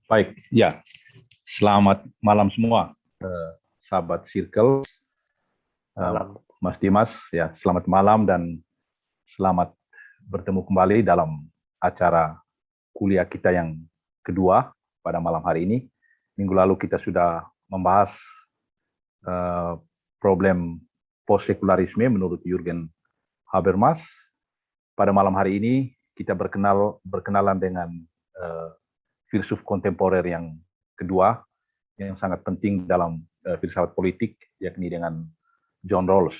Baik, ya. Selamat malam semua, sahabat Circle, Malam. Mas Dimas. Ya, selamat malam dan selamat bertemu kembali dalam acara kuliah kita yang kedua pada malam hari ini. Minggu lalu kita sudah membahas problem postsekularisme menurut Jürgen Habermas. Pada malam hari ini kita berkenalan dengan filsuf kontemporer yang kedua yang sangat penting dalam filsafat politik, yakni dengan John Rawls.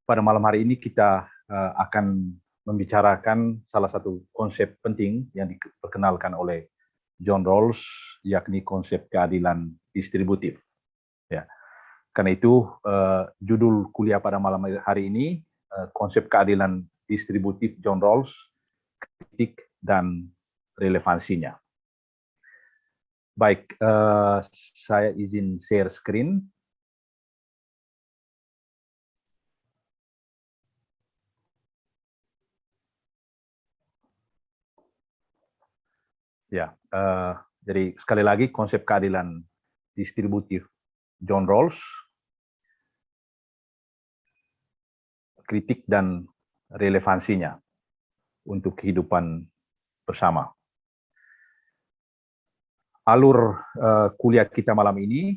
Pada malam hari ini kita akan membicarakan salah satu konsep penting yang diperkenalkan oleh John Rawls, yakni konsep keadilan distributif. Ya. Karena itu judul kuliah pada malam hari ini konsep keadilan distributif John Rawls, kritik dan relevansinya. Baik, saya izin share screen. Ya, jadi sekali lagi konsep keadilan distributif John Rawls, kritik dan relevansinya untuk kehidupan bersama. Alur kuliah kita malam ini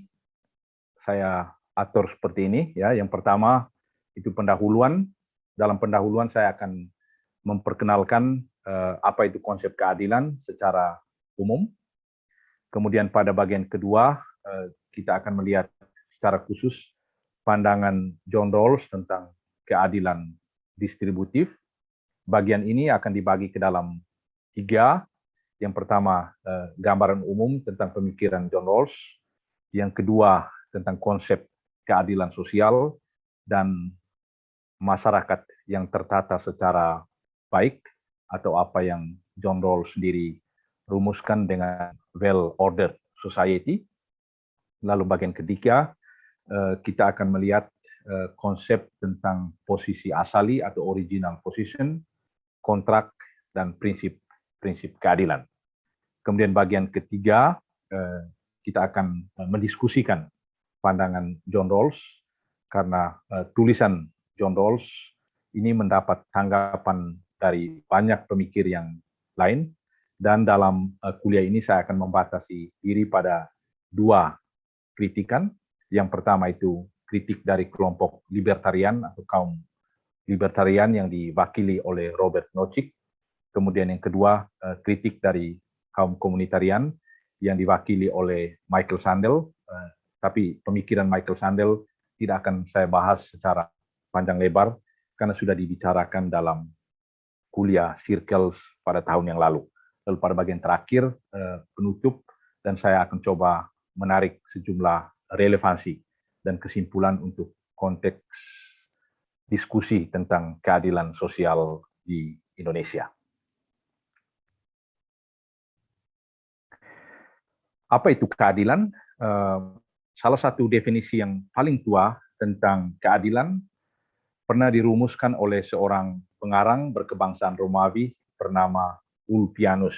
saya atur seperti ini, ya. Yang pertama itu pendahuluan. Dalam pendahuluan saya akan memperkenalkan apa itu konsep keadilan secara umum. Kemudian pada bagian kedua kita akan melihat secara khusus pandangan John Rawls tentang keadilan distributif. Bagian ini akan dibagi ke dalam 3. Yang pertama, gambaran umum tentang pemikiran John Rawls. Yang kedua, tentang konsep keadilan sosial dan masyarakat yang tertata secara baik, atau apa yang John Rawls sendiri rumuskan dengan well-ordered society. Lalu bagian ketiga, kita akan melihat konsep tentang posisi asali atau original position, kontrak, dan prinsip keadilan. Kemudian bagian ketiga, kita akan mendiskusikan pandangan John Rawls, karena tulisan John Rawls ini mendapat tanggapan dari banyak pemikir yang lain, dan dalam kuliah ini saya akan membatasi diri pada 2 kritikan. Yang pertama itu kritik dari kelompok libertarian atau kaum libertarian yang diwakili oleh Robert Nozick. Kemudian yang kedua, kritik dari kaum komunitarian yang diwakili oleh Michael Sandel. Tapi pemikiran Michael Sandel tidak akan saya bahas secara panjang lebar karena sudah dibicarakan dalam kuliah Circles pada tahun yang lalu. Lalu pada bagian terakhir, penutup, dan saya akan coba menarik sejumlah relevansi dan kesimpulan untuk konteks diskusi tentang keadilan sosial di Indonesia. Apa itu keadilan? Salah satu definisi yang paling tua tentang keadilan pernah dirumuskan oleh seorang pengarang berkebangsaan Romawi bernama Ulpianus.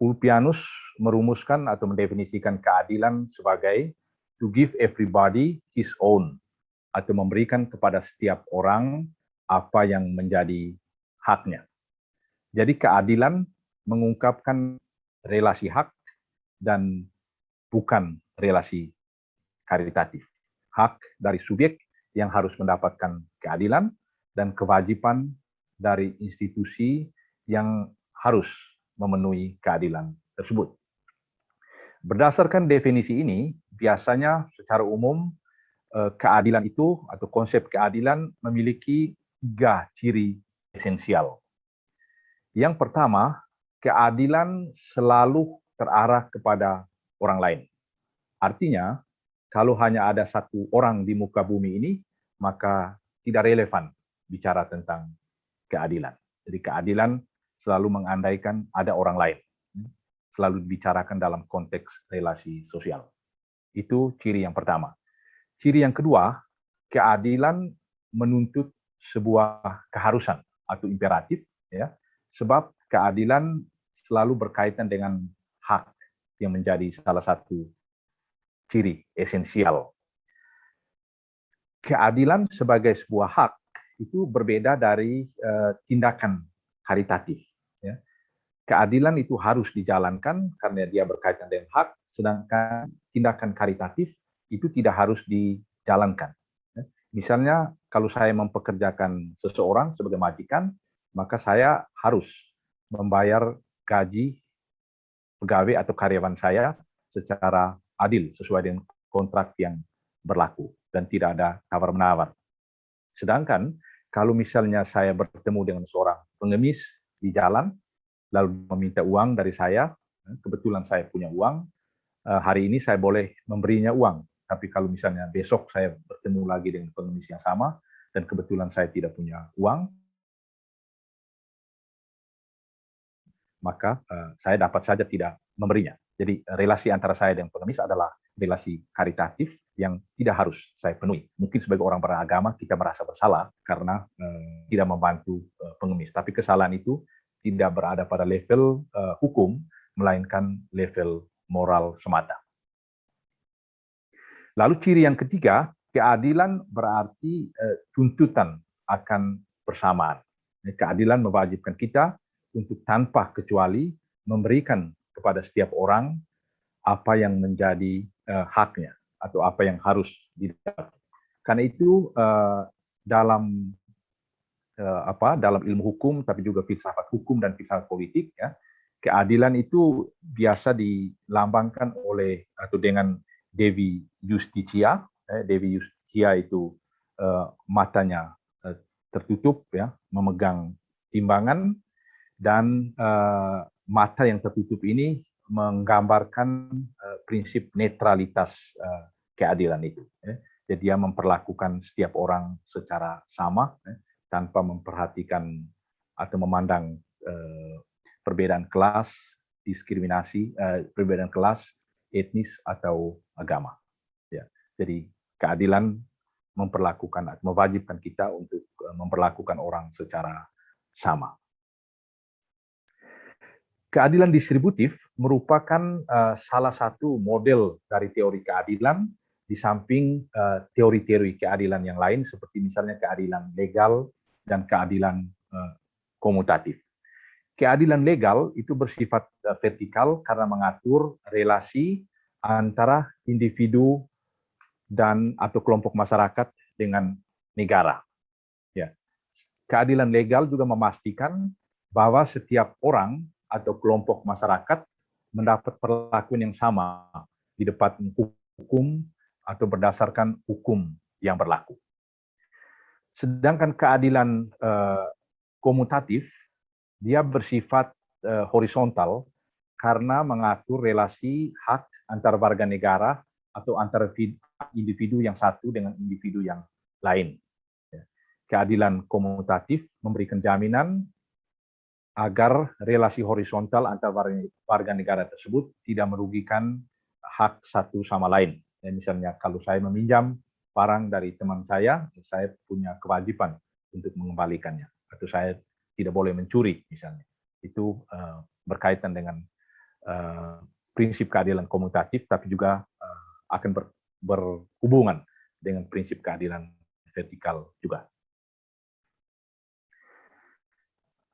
Ulpianus merumuskan atau mendefinisikan keadilan sebagai to give everybody his own, atau memberikan kepada setiap orang apa yang menjadi haknya. Jadi keadilan mengungkapkan relasi hak dan bukan relasi karitatif. Hak dari subjek yang harus mendapatkan keadilan dan kewajiban dari institusi yang harus memenuhi keadilan tersebut. Berdasarkan definisi ini, biasanya secara umum keadilan itu atau konsep keadilan memiliki 3 ciri esensial. Yang pertama, keadilan selalu terarah kepada orang lain. Artinya, kalau hanya ada satu orang di muka bumi ini, maka tidak relevan bicara tentang keadilan. Jadi keadilan selalu mengandaikan ada orang lain. Selalu dibicarakan dalam konteks relasi sosial. Itu ciri yang pertama. Ciri yang kedua, keadilan menuntut sebuah keharusan atau imperatif, ya, sebab keadilan selalu berkaitan dengan hak yang menjadi salah satu ciri esensial. Keadilan sebagai sebuah hak itu berbeda dari tindakan karitatif. Ya. Keadilan itu harus dijalankan karena dia berkaitan dengan hak, sedangkan tindakan karitatif itu tidak harus dijalankan. Ya. Misalnya kalau saya mempekerjakan seseorang sebagai majikan, maka saya harus membayar gaji pegawai atau karyawan saya secara adil sesuai dengan kontrak yang berlaku dan tidak ada tawar-menawar. Sedangkan kalau misalnya saya bertemu dengan seorang pengemis di jalan, lalu meminta uang dari saya, kebetulan saya punya uang, hari ini saya boleh memberinya uang. Tapi kalau misalnya besok saya bertemu lagi dengan pengemis yang sama, dan kebetulan saya tidak punya uang, maka saya dapat saja tidak memberinya. Jadi relasi antara saya dengan pengemis adalah relasi karitatif yang tidak harus saya penuhi. Mungkin sebagai orang beragama kita merasa bersalah karena tidak membantu pengemis. Tapi kesalahan itu tidak berada pada level hukum, melainkan level moral semata. Lalu ciri yang ketiga, keadilan berarti tuntutan akan persamaan. Keadilan mewajibkan kita untuk tanpa kecuali memberikan kepada setiap orang apa yang menjadi haknya atau apa yang harus didapat. Karena itu dalam ilmu hukum, tapi juga filsafat hukum dan filsafat politik, ya, keadilan itu biasa dilambangkan oleh atau dengan Dewi Justitia. Dewi Justitia itu matanya tertutup, ya, memegang timbangan, dan mata yang tertutup ini menggambarkan prinsip netralitas keadilan itu. Jadi dia memperlakukan setiap orang secara sama, tanpa memperhatikan atau memandang perbedaan kelas, diskriminasi, perbedaan kelas, etnis atau agama. Ya, jadi keadilan memperlakukan atau mewajibkan kita untuk memperlakukan orang secara sama. Keadilan distributif merupakan salah satu model dari teori keadilan di samping teori-teori keadilan yang lain seperti misalnya keadilan legal dan keadilan komutatif. Keadilan legal itu bersifat vertikal karena mengatur relasi antara individu dan atau kelompok masyarakat dengan negara. Ya. Keadilan legal juga memastikan bahwa setiap orang atau kelompok masyarakat mendapat perlakuan yang sama di depan hukum atau berdasarkan hukum yang berlaku. Sedangkan keadilan komutatif, dia bersifat horizontal karena mengatur relasi hak antar warga negara atau antara individu yang satu dengan individu yang lain. Keadilan komutatif memberikan jaminan agar relasi horizontal antar warga negara tersebut tidak merugikan hak satu sama lain. Ya, misalnya kalau saya meminjam barang dari teman saya punya kewajiban untuk mengembalikannya. Atau saya tidak boleh mencuri misalnya. Itu berkaitan dengan prinsip keadilan komutatif, tapi juga akan berhubungan dengan prinsip keadilan vertikal juga.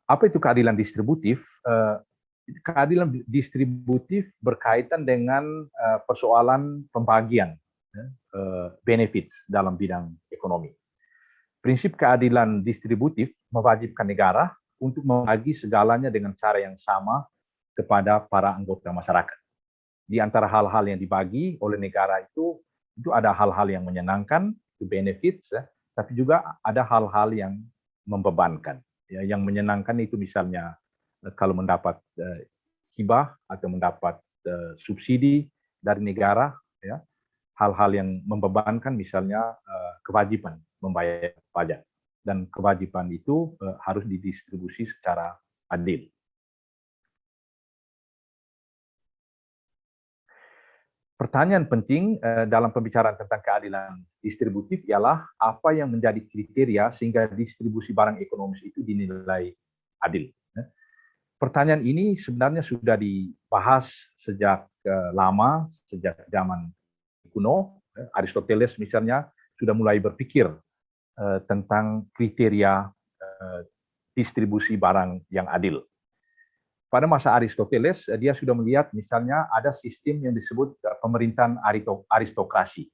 Apa itu keadilan distributif? Keadilan distributif berkaitan dengan persoalan pembagian benefits dalam bidang ekonomi. Prinsip keadilan distributif mewajibkan negara untuk membagi segalanya dengan cara yang sama kepada para anggota masyarakat. Di antara hal-hal yang dibagi oleh negara itu ada hal-hal yang menyenangkan, itu benefits, ya, tapi juga ada hal-hal yang membebankan. Ya, yang menyenangkan itu misalnya kalau mendapat hibah atau mendapat subsidi dari negara, ya, hal-hal yang membebankan misalnya kewajiban membayar pajak, dan kewajiban itu harus didistribusi secara adil. Pertanyaan penting dalam pembicaraan tentang keadilan distributif ialah apa yang menjadi kriteria sehingga distribusi barang ekonomis itu dinilai adil. Pertanyaan ini sebenarnya sudah dibahas sejak lama, sejak zaman kuno. Aristoteles misalnya sudah mulai berpikir tentang kriteria distribusi barang yang adil. Pada masa Aristoteles, dia sudah melihat misalnya ada sistem yang disebut pemerintahan aristokrasi.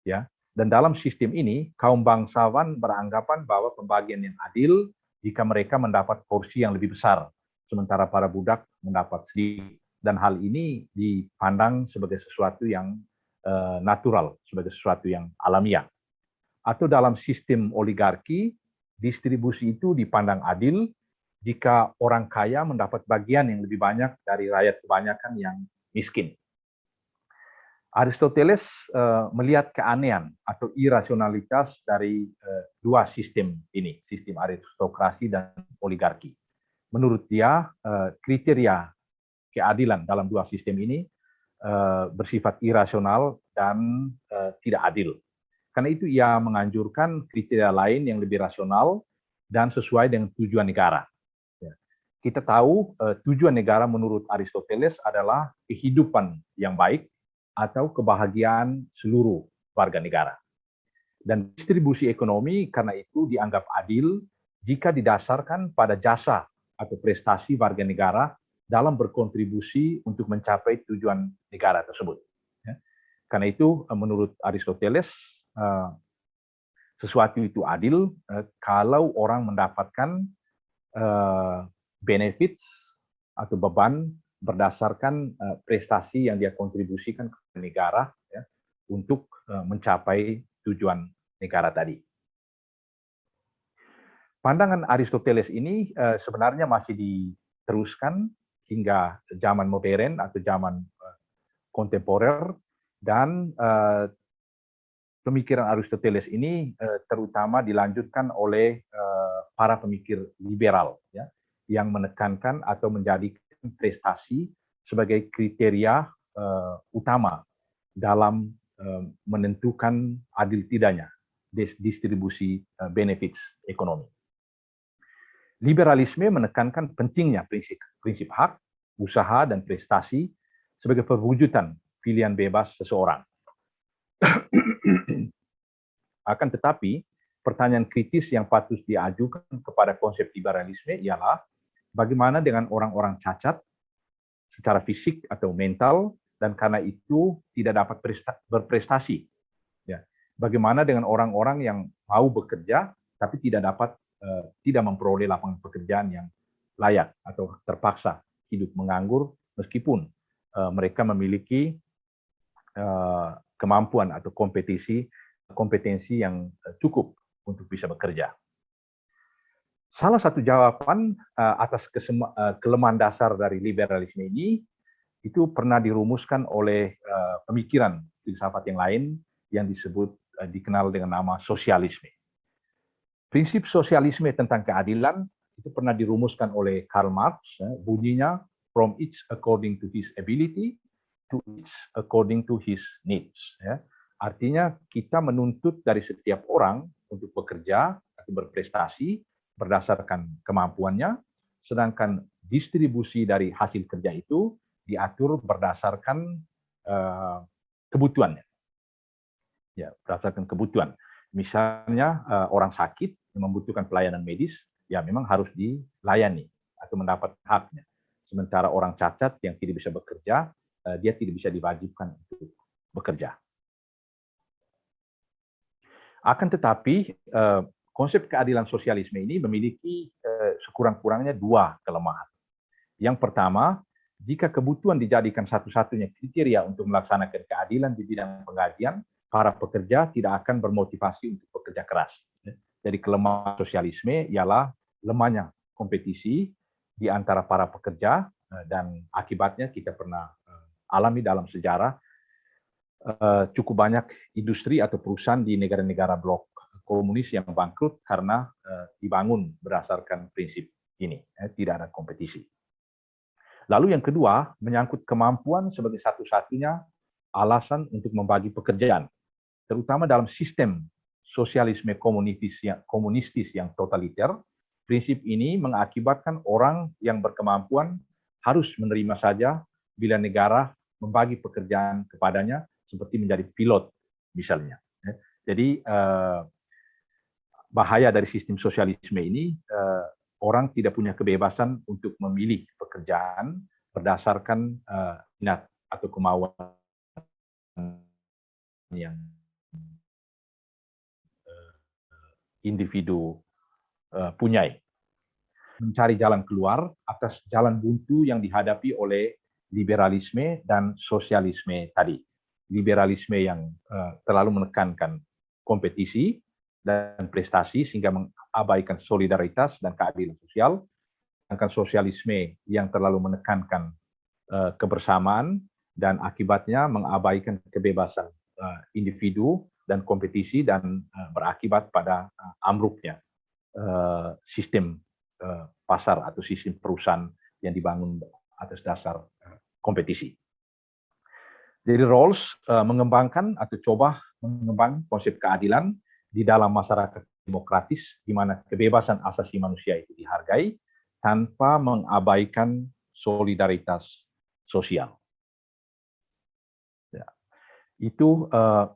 Ya. Dan dalam sistem ini, kaum bangsawan beranggapan bahwa pembagian yang adil jika mereka mendapat porsi yang lebih besar, sementara para budak mendapat sedikit. Dan hal ini dipandang sebagai sesuatu yang natural, sebagai sesuatu yang alamiah. Atau dalam sistem oligarki, distribusi itu dipandang adil jika orang kaya mendapat bagian yang lebih banyak dari rakyat kebanyakan yang miskin. Aristoteles melihat keanehan atau irasionalitas dari dua sistem ini, sistem aristokrasi dan oligarki. Menurut dia, kriteria keadilan dalam dua sistem ini bersifat irasional dan tidak adil. Karena itu ia menganjurkan kriteria lain yang lebih rasional dan sesuai dengan tujuan negara. Kita tahu tujuan negara menurut Aristoteles adalah kehidupan yang baik atau kebahagiaan seluruh warga negara. Dan distribusi ekonomi karena itu dianggap adil jika didasarkan pada jasa atau prestasi warga negara dalam berkontribusi untuk mencapai tujuan negara tersebut. Karena itu menurut Aristoteles sesuatu itu adil kalau orang mendapatkan benefits atau beban berdasarkan prestasi yang dia kontribusikan ke negara ya, untuk mencapai tujuan negara tadi. Pandangan Aristoteles ini sebenarnya masih diteruskan hingga zaman modern atau zaman kontemporer, dan pemikiran Aristoteles ini terutama dilanjutkan oleh para pemikir liberal ya, yang menekankan atau menjadikan prestasi sebagai kriteria utama dalam menentukan adil tidaknya distribusi benefits ekonomi. Liberalisme menekankan pentingnya prinsip hak, usaha, dan prestasi sebagai perwujudan pilihan bebas seseorang. Akan tetapi, pertanyaan kritis yang patut diajukan kepada konsep liberalisme ialah bagaimana dengan orang-orang cacat secara fisik atau mental dan karena itu tidak dapat berprestasi. Ya. Bagaimana dengan orang-orang yang mau bekerja tapi tidak memperoleh lapangan pekerjaan yang layak atau terpaksa hidup menganggur meskipun mereka memiliki kemampuan atau kompetensi yang cukup untuk bisa bekerja. Salah satu jawaban atas kelemahan dasar dari liberalisme ini itu pernah dirumuskan oleh pemikiran filsafat yang lain yang dikenal dengan nama sosialisme. Prinsip sosialisme tentang keadilan itu pernah dirumuskan oleh Karl Marx, bunyinya from each according to his ability to each according to his needs. Artinya kita menuntut dari setiap orang untuk bekerja atau berprestasi berdasarkan kemampuannya, sedangkan distribusi dari hasil kerja itu diatur berdasarkan kebutuhannya. Ya, berdasarkan kebutuhan. Misalnya orang sakit yang membutuhkan pelayanan medis, ya memang harus dilayani atau mendapat haknya. Sementara orang cacat yang tidak bisa bekerja, dia tidak bisa diwajibkan untuk bekerja. Akan tetapi, konsep keadilan sosialisme ini memiliki sekurang-kurangnya dua kelemahan. Yang pertama, jika kebutuhan dijadikan satu-satunya kriteria untuk melaksanakan keadilan di bidang penggajian, para pekerja tidak akan bermotivasi untuk bekerja keras. Jadi kelemahan sosialisme ialah lemahnya kompetisi di antara para pekerja, dan akibatnya kita pernah alami dalam sejarah cukup banyak industri atau perusahaan di negara-negara blok komunis yang bangkrut karena dibangun berdasarkan prinsip ini, tidak ada kompetisi. Lalu yang kedua, menyangkut kemampuan sebagai satu-satunya alasan untuk membagi pekerjaan, terutama dalam sistem sosialisme komunistis yang totaliter, prinsip ini mengakibatkan orang yang berkemampuan harus menerima saja bila negara membagi pekerjaan kepadanya seperti menjadi pilot misalnya. Jadi bahaya dari sistem sosialisme ini, orang tidak punya kebebasan untuk memilih pekerjaan berdasarkan minat atau kemauan yang individu punyai. Mencari jalan keluar atas jalan buntu yang dihadapi oleh liberalisme dan sosialisme tadi. Liberalisme yang terlalu menekankan kompetisi dan prestasi sehingga mengabaikan solidaritas dan keadilan sosial, sedangkan sosialisme yang terlalu menekankan kebersamaan dan akibatnya mengabaikan kebebasan individu dan kompetisi dan berakibat pada ambruknya sistem pasar atau sistem perusahaan yang dibangun atas dasar kompetisi. Jadi Rawls mengembangkan atau coba mengembangkan konsep keadilan di dalam masyarakat demokratis di mana kebebasan asasi manusia itu dihargai tanpa mengabaikan solidaritas sosial. Ya. Itu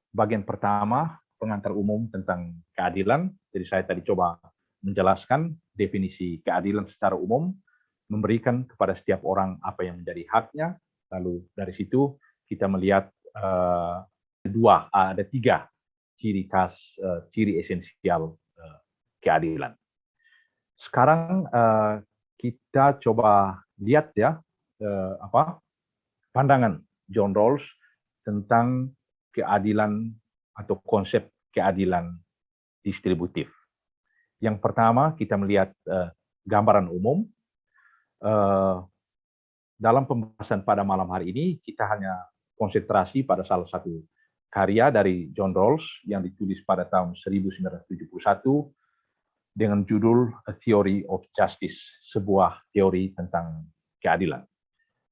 bagian pertama pengantar umum tentang keadilan. Jadi saya tadi coba menjelaskan definisi keadilan secara umum, memberikan kepada setiap orang apa yang menjadi haknya. Lalu dari situ kita melihat ada tiga ciri khas, ciri esensial keadilan. Sekarang kita coba lihat ya pandangan John Rawls tentang keadilan atau konsep keadilan distributif. Yang pertama kita melihat gambaran umum. Dalam pembahasan pada malam hari ini kita hanya konsentrasi pada salah satu karya dari John Rawls yang ditulis pada tahun 1971 dengan judul A Theory of Justice, sebuah teori tentang keadilan.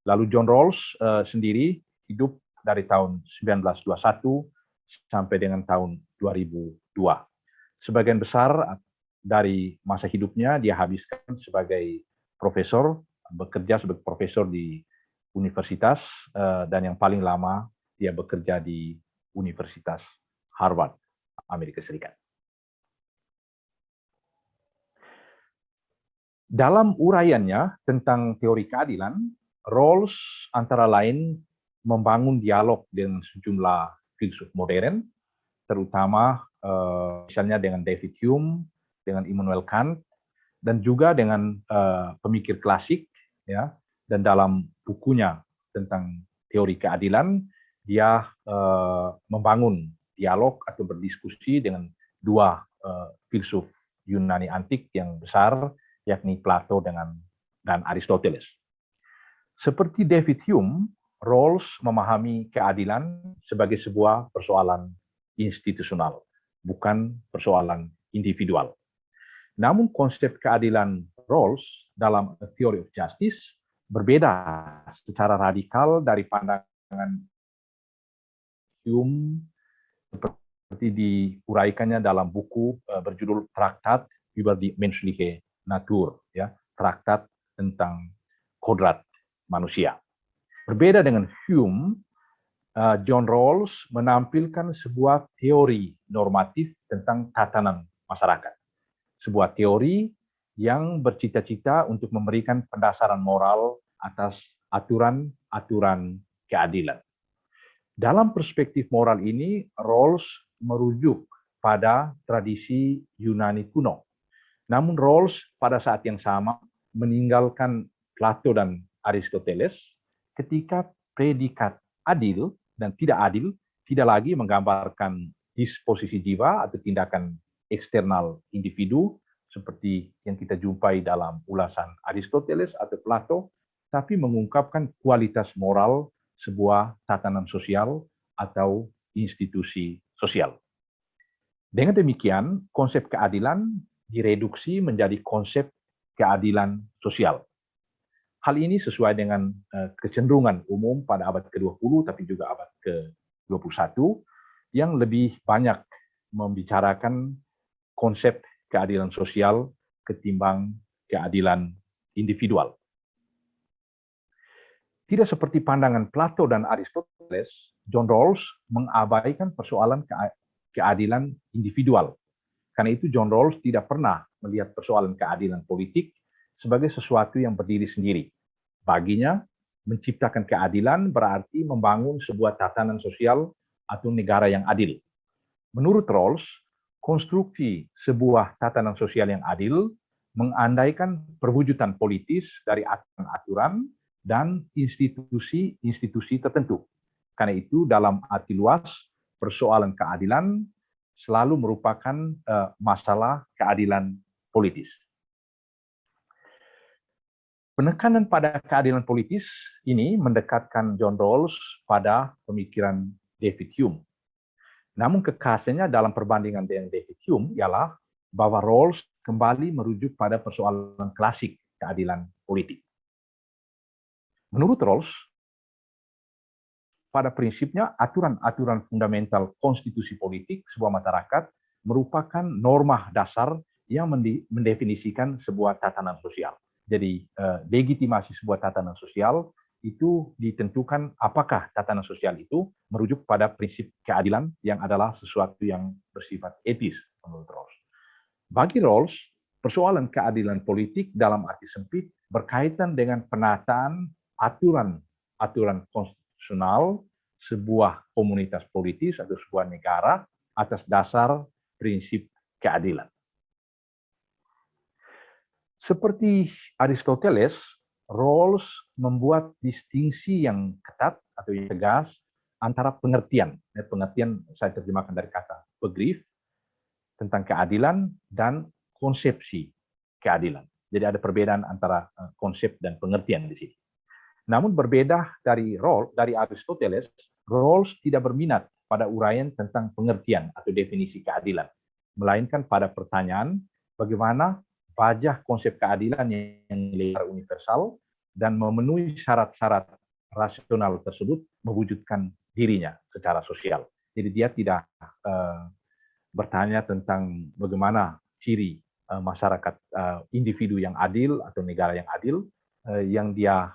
Lalu John Rawls sendiri hidup dari tahun 1921 sampai dengan tahun 2002. Sebagian besar dari masa hidupnya dia habiskan sebagai profesor, bekerja sebagai profesor di universitas, dan yang paling lama dia bekerja di Universitas Harvard, Amerika Serikat. Dalam uraiannya tentang teori keadilan, Rawls antara lain membangun dialog dengan sejumlah filsuf modern, terutama misalnya dengan David Hume, dengan Immanuel Kant, dan juga dengan pemikir klasik, ya. Dan dalam bukunya tentang teori keadilan, dia membangun dialog atau berdiskusi dengan dua filsuf Yunani antik yang besar, yakni Plato dan Aristoteles. Seperti David Hume, Rawls memahami keadilan sebagai sebuah persoalan institusional, bukan persoalan individual. Namun konsep keadilan Rawls dalam A Theory of Justice berbeda secara radikal dari pandangan Hume seperti diuraikannya dalam buku berjudul Traktat über die menschliche Natur, ya, traktat tentang kodrat manusia. Berbeda dengan Hume, John Rawls menampilkan sebuah teori normatif tentang tatanan masyarakat. Sebuah teori yang bercita-cita untuk memberikan pendasaran moral atas aturan-aturan keadilan. Dalam perspektif moral ini, Rawls merujuk pada tradisi Yunani kuno. Namun Rawls pada saat yang sama meninggalkan Plato dan Aristoteles ketika predikat adil dan tidak adil tidak lagi menggambarkan disposisi jiwa atau tindakan eksternal individu seperti yang kita jumpai dalam ulasan Aristoteles atau Plato, tapi mengungkapkan kualitas moral sebuah tatanan sosial atau institusi sosial. Dengan demikian, konsep keadilan direduksi menjadi konsep keadilan sosial. Hal ini sesuai dengan kecenderungan umum pada abad ke-20 tapi juga abad ke-21 yang lebih banyak membicarakan konsep keadilan sosial ketimbang keadilan individual. Tidak seperti pandangan Plato dan Aristoteles, John Rawls mengabaikan persoalan keadilan individual. Karena itu John Rawls tidak pernah melihat persoalan keadilan politik sebagai sesuatu yang berdiri sendiri. Baginya, menciptakan keadilan berarti membangun sebuah tatanan sosial atau negara yang adil. Menurut Rawls, konstruksi sebuah tatanan sosial yang adil mengandaikan perwujudan politis dari aturan-aturan dan institusi-institusi tertentu. Karena itu dalam arti luas, persoalan keadilan selalu merupakan masalah keadilan politis. Penekanan pada keadilan politis ini mendekatkan John Rawls pada pemikiran David Hume. Namun kekhasannya dalam perbandingan dengan David Hume ialah bahwa Rawls kembali merujuk pada persoalan klasik keadilan politik. Menurut Rawls, pada prinsipnya aturan-aturan fundamental konstitusi politik sebuah masyarakat merupakan norma dasar yang mendefinisikan sebuah tatanan sosial. Jadi legitimasi sebuah tatanan sosial itu ditentukan apakah tatanan sosial itu merujuk pada prinsip keadilan yang adalah sesuatu yang bersifat etis menurut Rawls. Bagi Rawls, persoalan keadilan politik dalam arti sempit berkaitan dengan penataan aturan konstitusional sebuah komunitas politis atau sebuah negara atas dasar prinsip keadilan. Seperti Aristoteles, Rawls membuat distingsi yang ketat atau yang tegas antara pengertian saya terjemahkan dari kata begriff tentang keadilan dan konsepsi keadilan. Jadi ada perbedaan antara konsep dan pengertian di sini. Namun berbeda dari Aristoteles, Rawls tidak berminat pada uraian tentang pengertian atau definisi keadilan, melainkan pada pertanyaan bagaimana wajah konsep keadilan yang nilai universal dan memenuhi syarat-syarat rasional tersebut mewujudkan dirinya secara sosial. Jadi dia tidak bertanya tentang bagaimana ciri masyarakat individu yang adil atau negara yang adil. Yang dia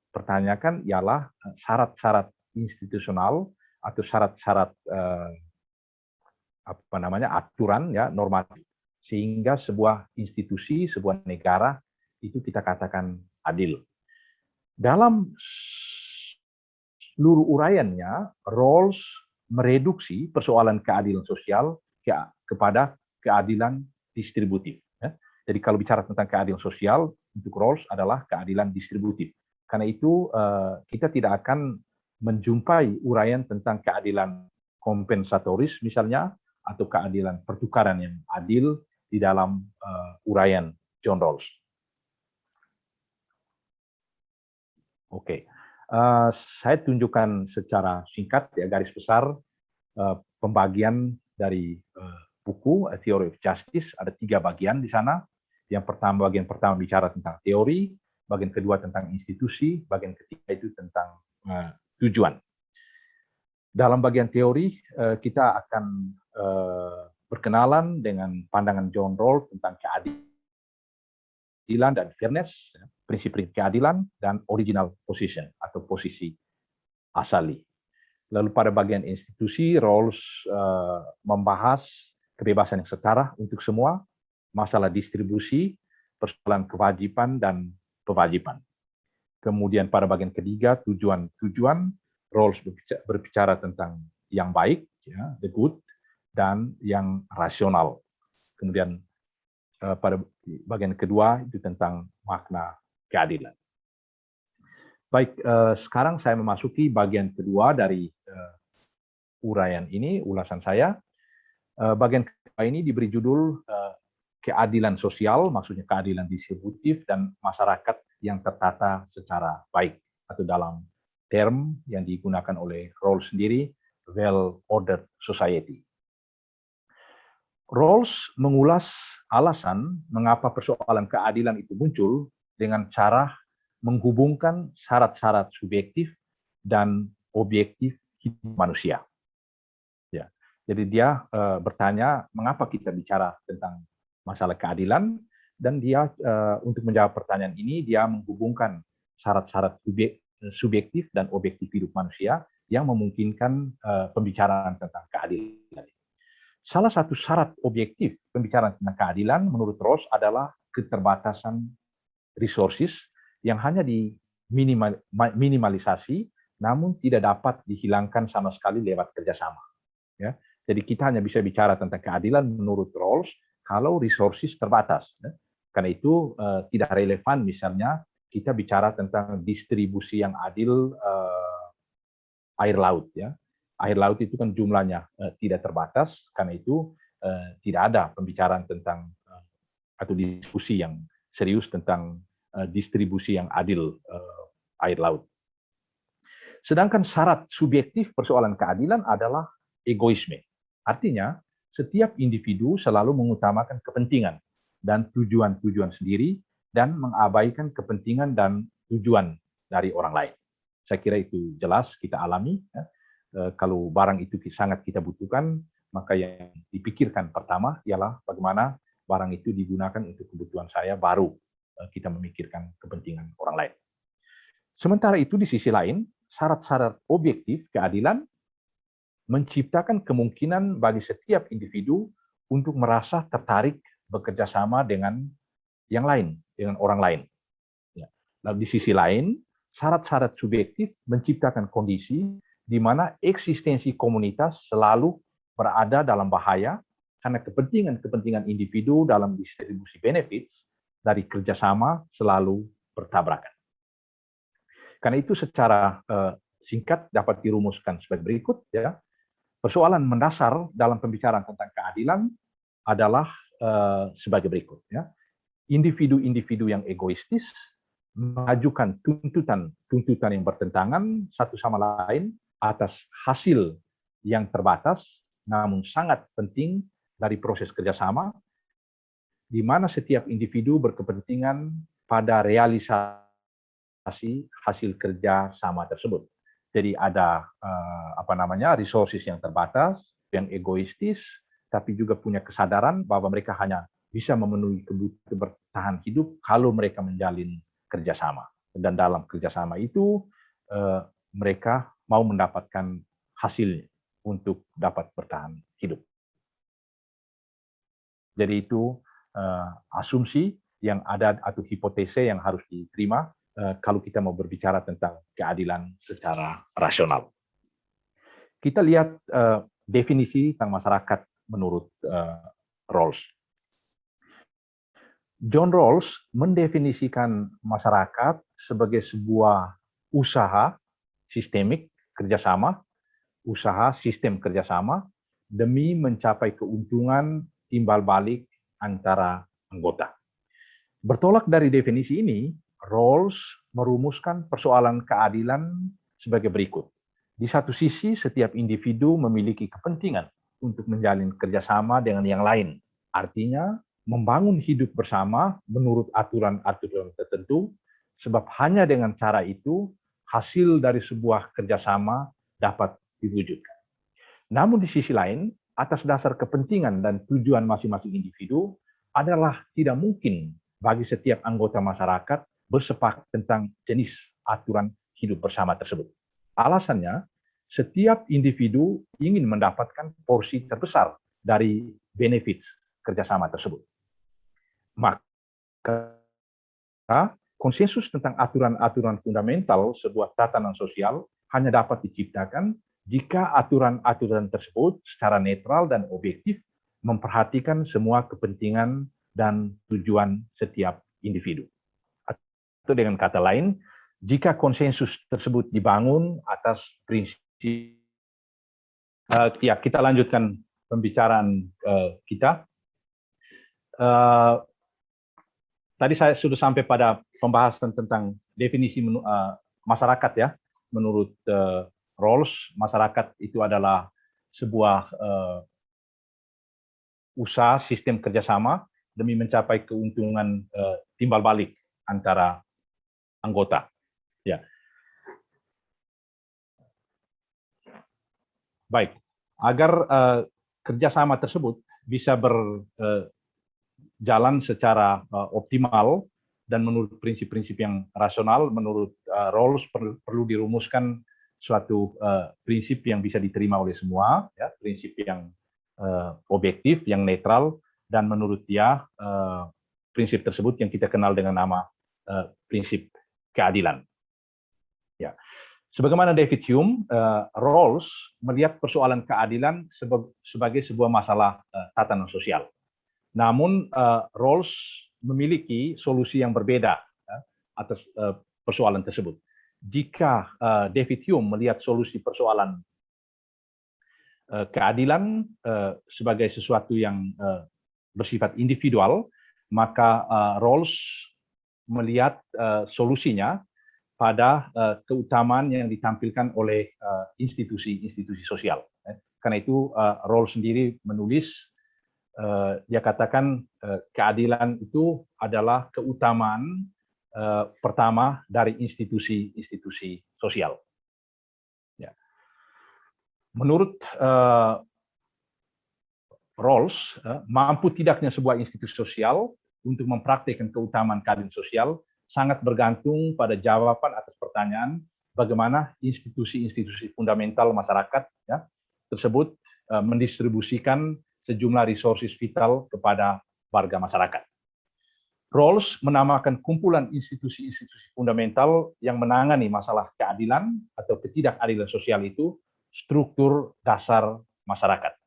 pertanyakan ialah syarat-syarat institusional atau syarat-syarat aturan ya normatif sehingga sebuah institusi, sebuah negara itu kita katakan adil. Dalam seluruh uraiannya, Rawls mereduksi persoalan keadilan sosial kepada keadilan distributif. Jadi kalau bicara tentang keadilan sosial, untuk Rawls adalah keadilan distributif. Karena itu kita tidak akan menjumpai uraian tentang keadilan kompensatoris misalnya, atau keadilan pertukaran yang adil di dalam uraian John Rawls. Oke, saya tunjukkan secara singkat ya garis besar pembagian dari buku A Theory of Justice. Ada 3 bagian di sana. Bagian pertama bicara tentang teori, bagian kedua tentang institusi, bagian ketiga itu tentang tujuan. Dalam bagian teori kita akan berkenalan dengan pandangan John Rawls tentang keadilan dan fairness, prinsip-prinsip keadilan, dan original position atau posisi asali. Lalu pada bagian institusi, Rawls membahas kebebasan yang setara untuk semua, masalah distribusi, persoalan kewajiban dan kewajiban. Kemudian pada bagian ketiga, tujuan-tujuan, Rawls berbicara tentang yang baik, ya, the good, dan yang rasional. Kemudian pada bagian kedua itu tentang makna keadilan. Baik, sekarang saya memasuki bagian kedua dari uraian ini, ulasan saya. Bagian kedua ini diberi judul keadilan sosial, maksudnya keadilan distributif dan masyarakat yang tertata secara baik, atau dalam term yang digunakan oleh Rawls sendiri, well-ordered society. Rawls mengulas alasan mengapa persoalan keadilan itu muncul dengan cara menghubungkan syarat-syarat subjektif dan objektif hidup manusia. Ya, jadi dia bertanya mengapa kita bicara tentang masalah keadilan, dan dia untuk menjawab pertanyaan ini dia menghubungkan syarat-syarat subjektif dan objektif hidup manusia yang memungkinkan pembicaraan tentang keadilan. Salah satu syarat objektif pembicaraan tentang keadilan menurut Rawls adalah keterbatasan resources yang hanya diminimalisasi namun tidak dapat dihilangkan sama sekali lewat kerjasama. Ya. Jadi kita hanya bisa bicara tentang keadilan menurut Rawls kalau resources terbatas. Ya. Karena itu tidak relevan misalnya kita bicara tentang distribusi yang adil air laut. Ya. Air laut itu kan jumlahnya tidak terbatas, karena itu tidak ada pembicaraan tentang atau diskusi yang serius tentang distribusi yang adil air laut. Sedangkan syarat subjektif persoalan keadilan adalah egoisme. Artinya, setiap individu selalu mengutamakan kepentingan dan tujuan-tujuan sendiri dan mengabaikan kepentingan dan tujuan dari orang lain. Saya kira itu jelas kita alami. Ya. Kalau barang itu sangat kita butuhkan, maka yang dipikirkan pertama ialah bagaimana barang itu digunakan untuk kebutuhan saya, baru kita memikirkan kepentingan orang lain. Sementara itu di sisi lain, syarat-syarat objektif keadilan menciptakan kemungkinan bagi setiap individu untuk merasa tertarik bekerja sama dengan yang lain, dengan orang lain. Ya. Lalu di sisi lain, syarat-syarat subjektif menciptakan kondisi di mana eksistensi komunitas selalu berada dalam bahaya karena kepentingan-kepentingan individu dalam distribusi benefits dari kerjasama selalu bertabrakan. Karena itu secara singkat dapat dirumuskan sebagai berikut. Ya. Persoalan mendasar dalam pembicaraan tentang keadilan adalah sebagai berikut. Ya. Individu-individu yang egoistis mengajukan tuntutan yang bertentangan satu sama lain atas hasil yang terbatas, namun sangat penting dari proses kerjasama, di mana setiap individu berkepentingan pada realisasi hasil kerja sama tersebut. Jadi ada resources yang terbatas, yang egoistis, tapi juga punya kesadaran bahwa mereka hanya bisa memenuhi kebutuhan bertahan hidup kalau mereka menjalin kerjasama. Dan dalam kerjasama itu mereka mau mendapatkan hasilnya untuk dapat bertahan hidup. Jadi itu asumsi yang ada atau hipotesa yang harus diterima kalau kita mau berbicara tentang keadilan secara rasional. Kita lihat definisi tentang masyarakat menurut Rawls. John Rawls mendefinisikan masyarakat sebagai sebuah usaha sistemik kerjasama, usaha sistem kerjasama demi mencapai keuntungan timbal balik antara anggota. Bertolak dari definisi ini, Rawls merumuskan persoalan keadilan sebagai berikut. Di satu sisi, setiap individu memiliki kepentingan untuk menjalin kerjasama dengan yang lain. Artinya, membangun hidup bersama menurut aturan-aturan tertentu, sebab hanya dengan cara itu, hasil dari sebuah kerjasama dapat diwujudkan. Namun di sisi lain, atas dasar kepentingan dan tujuan masing-masing individu, adalah tidak mungkin bagi setiap anggota masyarakat bersepakat tentang jenis aturan hidup bersama tersebut. Alasannya, setiap individu ingin mendapatkan porsi terbesar dari benefits kerjasama tersebut. Maka konsensus tentang aturan-aturan fundamental sebuah tatanan sosial hanya dapat diciptakan jika aturan-aturan tersebut secara netral dan objektif memperhatikan semua kepentingan dan tujuan setiap individu. Atau dengan kata lain, jika konsensus tersebut dibangun atas prinsip, kita lanjutkan pembicaraan kita. Tadi saya sudah sampai pada pembahasan tentang definisi masyarakat ya. Menurut Rawls, masyarakat itu adalah sebuah usaha sistem kerjasama demi mencapai keuntungan timbal balik antara anggota. Ya. Baik, agar kerjasama tersebut bisa jalan secara optimal dan menurut prinsip-prinsip yang rasional, menurut Rawls perlu dirumuskan suatu prinsip yang bisa diterima oleh semua, ya, prinsip yang objektif, yang netral, dan menurut dia prinsip tersebut yang kita kenal dengan nama prinsip keadilan. Ya. Sebagaimana David Hume, Rawls melihat persoalan keadilan sebagai sebuah masalah tatanan sosial. Namun Rawls memiliki solusi yang berbeda atas persoalan tersebut. Jika David Hume melihat solusi persoalan keadilan sebagai sesuatu yang bersifat individual, maka Rawls melihat solusinya pada keutamaan yang ditampilkan oleh institusi-institusi sosial. Karena itu Rawls sendiri menulis, dia katakan keadilan itu adalah keutamaan pertama dari institusi-institusi sosial. Ya. Menurut Rawls, mampu tidaknya sebuah institusi sosial untuk mempraktikkan keutamaan keadilan sosial sangat bergantung pada jawaban atas pertanyaan bagaimana institusi-institusi fundamental masyarakat, ya, tersebut mendistribusikan sejumlah resources vital kepada warga masyarakat. Rawls menamakan kumpulan institusi-institusi fundamental yang menangani masalah keadilan atau ketidakadilan sosial itu struktur dasar masyarakat.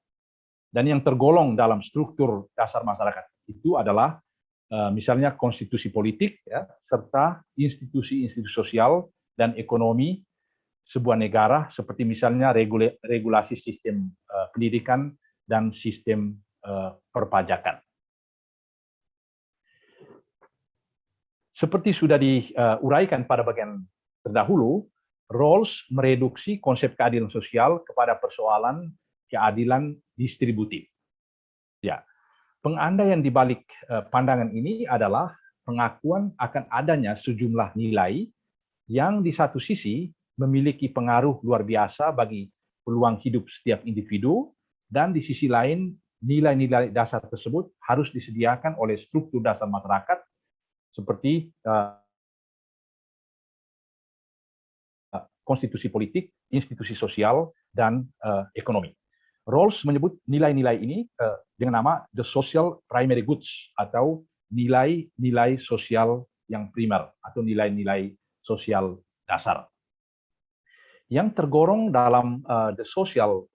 Dan yang tergolong dalam struktur dasar masyarakat itu adalah misalnya konstitusi politik, ya, serta institusi-institusi sosial dan ekonomi sebuah negara, seperti misalnya regulasi sistem pendidikan dan sistem perpajakan. Seperti sudah diuraikan pada bagian terdahulu, Rawls mereduksi konsep keadilan sosial kepada persoalan keadilan distributif. Ya. Pengandaian di balik pandangan ini adalah pengakuan akan adanya sejumlah nilai yang di satu sisi memiliki pengaruh luar biasa bagi peluang hidup setiap individu, dan di sisi lain nilai-nilai dasar tersebut harus disediakan oleh struktur dasar masyarakat seperti konstitusi politik, institusi sosial, dan ekonomi. Rawls menyebut nilai-nilai ini dengan nama the social primary goods, atau nilai-nilai sosial yang primer atau nilai-nilai sosial dasar. Yang tergolong dalam the social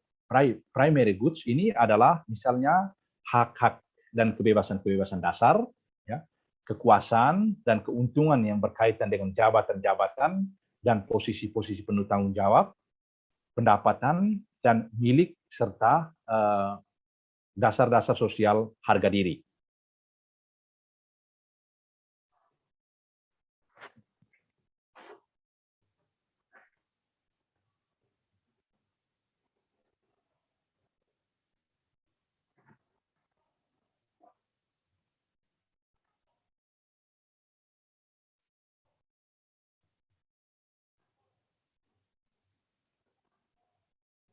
primary goods ini adalah misalnya hak-hak dan kebebasan-kebebasan dasar, ya, kekuasaan dan keuntungan yang berkaitan dengan jabatan-jabatan dan posisi-posisi penuh tanggung jawab, pendapatan dan milik, serta dasar-dasar sosial harga diri.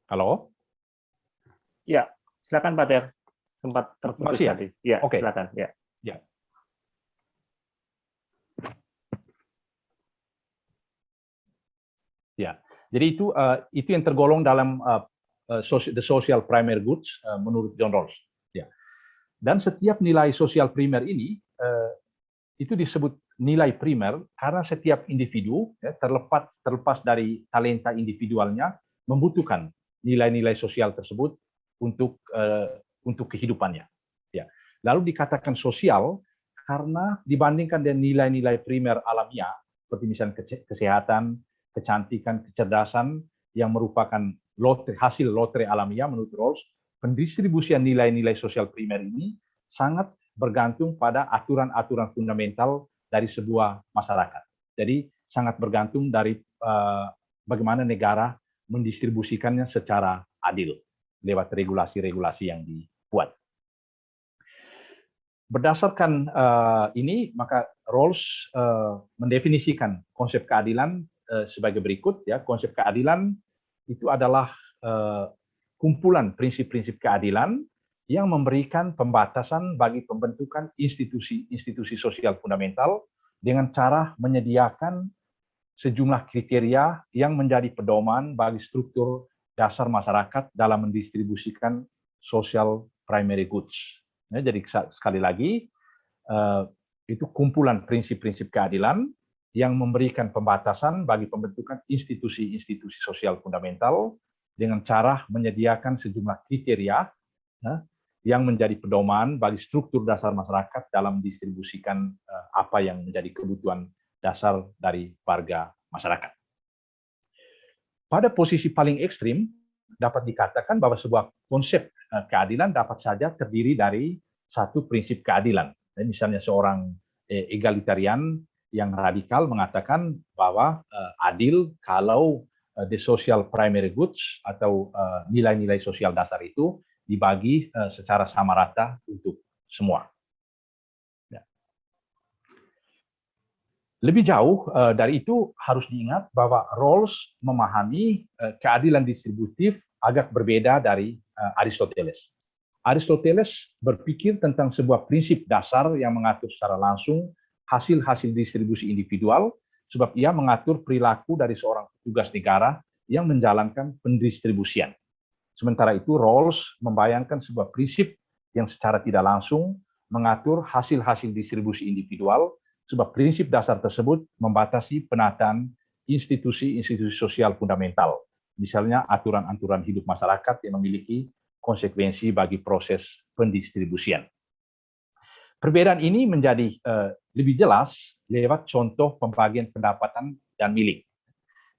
Halo? Ya, silakan Pak Ter. Sempat terputus Masih ya? tadi. Ya, Oke. silakan. Ya. Ya. Ya. Jadi itu yang tergolong dalam the social primary goods menurut John Rawls. Ya. Dan setiap nilai sosial primer ini itu disebut nilai primer karena setiap individu, ya, terlepas dari talenta individualnya, membutuhkan nilai-nilai sosial tersebut untuk kehidupannya. Ya. Lalu dikatakan sosial karena dibandingkan dengan nilai-nilai primer alamiah seperti misalnya kesehatan, kecantikan, kecerdasan yang merupakan hasil lotre alamiah, menurut Rawls, pendistribusian nilai-nilai sosial primer ini sangat bergantung pada aturan-aturan fundamental dari sebuah masyarakat. Jadi sangat bergantung dari bagaimana negara mendistribusikannya secara adil lewat regulasi-regulasi yang dibuat. Berdasarkan ini, maka Rawls mendefinisikan konsep keadilan sebagai berikut. Ya, konsep keadilan itu adalah kumpulan prinsip-prinsip keadilan yang memberikan pembatasan bagi pembentukan institusi-institusi sosial fundamental dengan cara menyediakan sejumlah kriteria yang menjadi pedoman bagi struktur dasar masyarakat dalam mendistribusikan social primary goods. Ya, jadi sekali lagi, itu kumpulan prinsip-prinsip keadilan yang memberikan pembatasan bagi pembentukan institusi-institusi sosial fundamental dengan cara menyediakan sejumlah kriteria yang menjadi pedoman bagi struktur dasar masyarakat dalam mendistribusikan apa yang menjadi kebutuhan dasar dari warga masyarakat. Pada posisi paling ekstrim, dapat dikatakan bahwa sebuah konsep keadilan dapat saja terdiri dari satu prinsip keadilan. Misalnya seorang egalitarian yang radikal mengatakan bahwa adil kalau the social primary goods atau nilai-nilai sosial dasar itu dibagi secara sama rata untuk semua. Lebih jauh dari itu harus diingat bahwa Rawls memahami keadilan distributif agak berbeda dari Aristoteles. Aristoteles berpikir tentang sebuah prinsip dasar yang mengatur secara langsung hasil-hasil distribusi individual, sebab ia mengatur perilaku dari seorang petugas negara yang menjalankan pendistribusian. Sementara itu, Rawls membayangkan sebuah prinsip yang secara tidak langsung mengatur hasil-hasil distribusi individual, sebab prinsip dasar tersebut membatasi penataan institusi-institusi sosial fundamental, misalnya aturan-aturan hidup masyarakat yang memiliki konsekuensi bagi proses pendistribusian. Perbedaan ini menjadi lebih jelas lewat contoh pembagian pendapatan dan milik.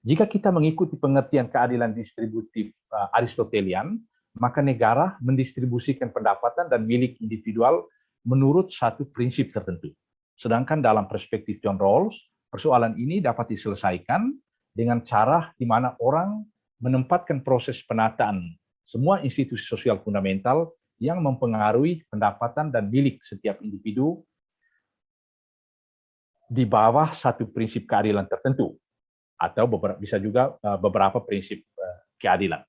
Jika kita mengikuti pengertian keadilan distributif Aristotelian, maka negara mendistribusikan pendapatan dan milik individual menurut satu prinsip tertentu. Sedangkan dalam perspektif John Rawls, persoalan ini dapat diselesaikan dengan cara di mana orang menempatkan proses penataan semua institusi sosial fundamental yang mempengaruhi pendapatan dan milik setiap individu di bawah satu prinsip keadilan tertentu, atau bisa juga beberapa prinsip keadilan.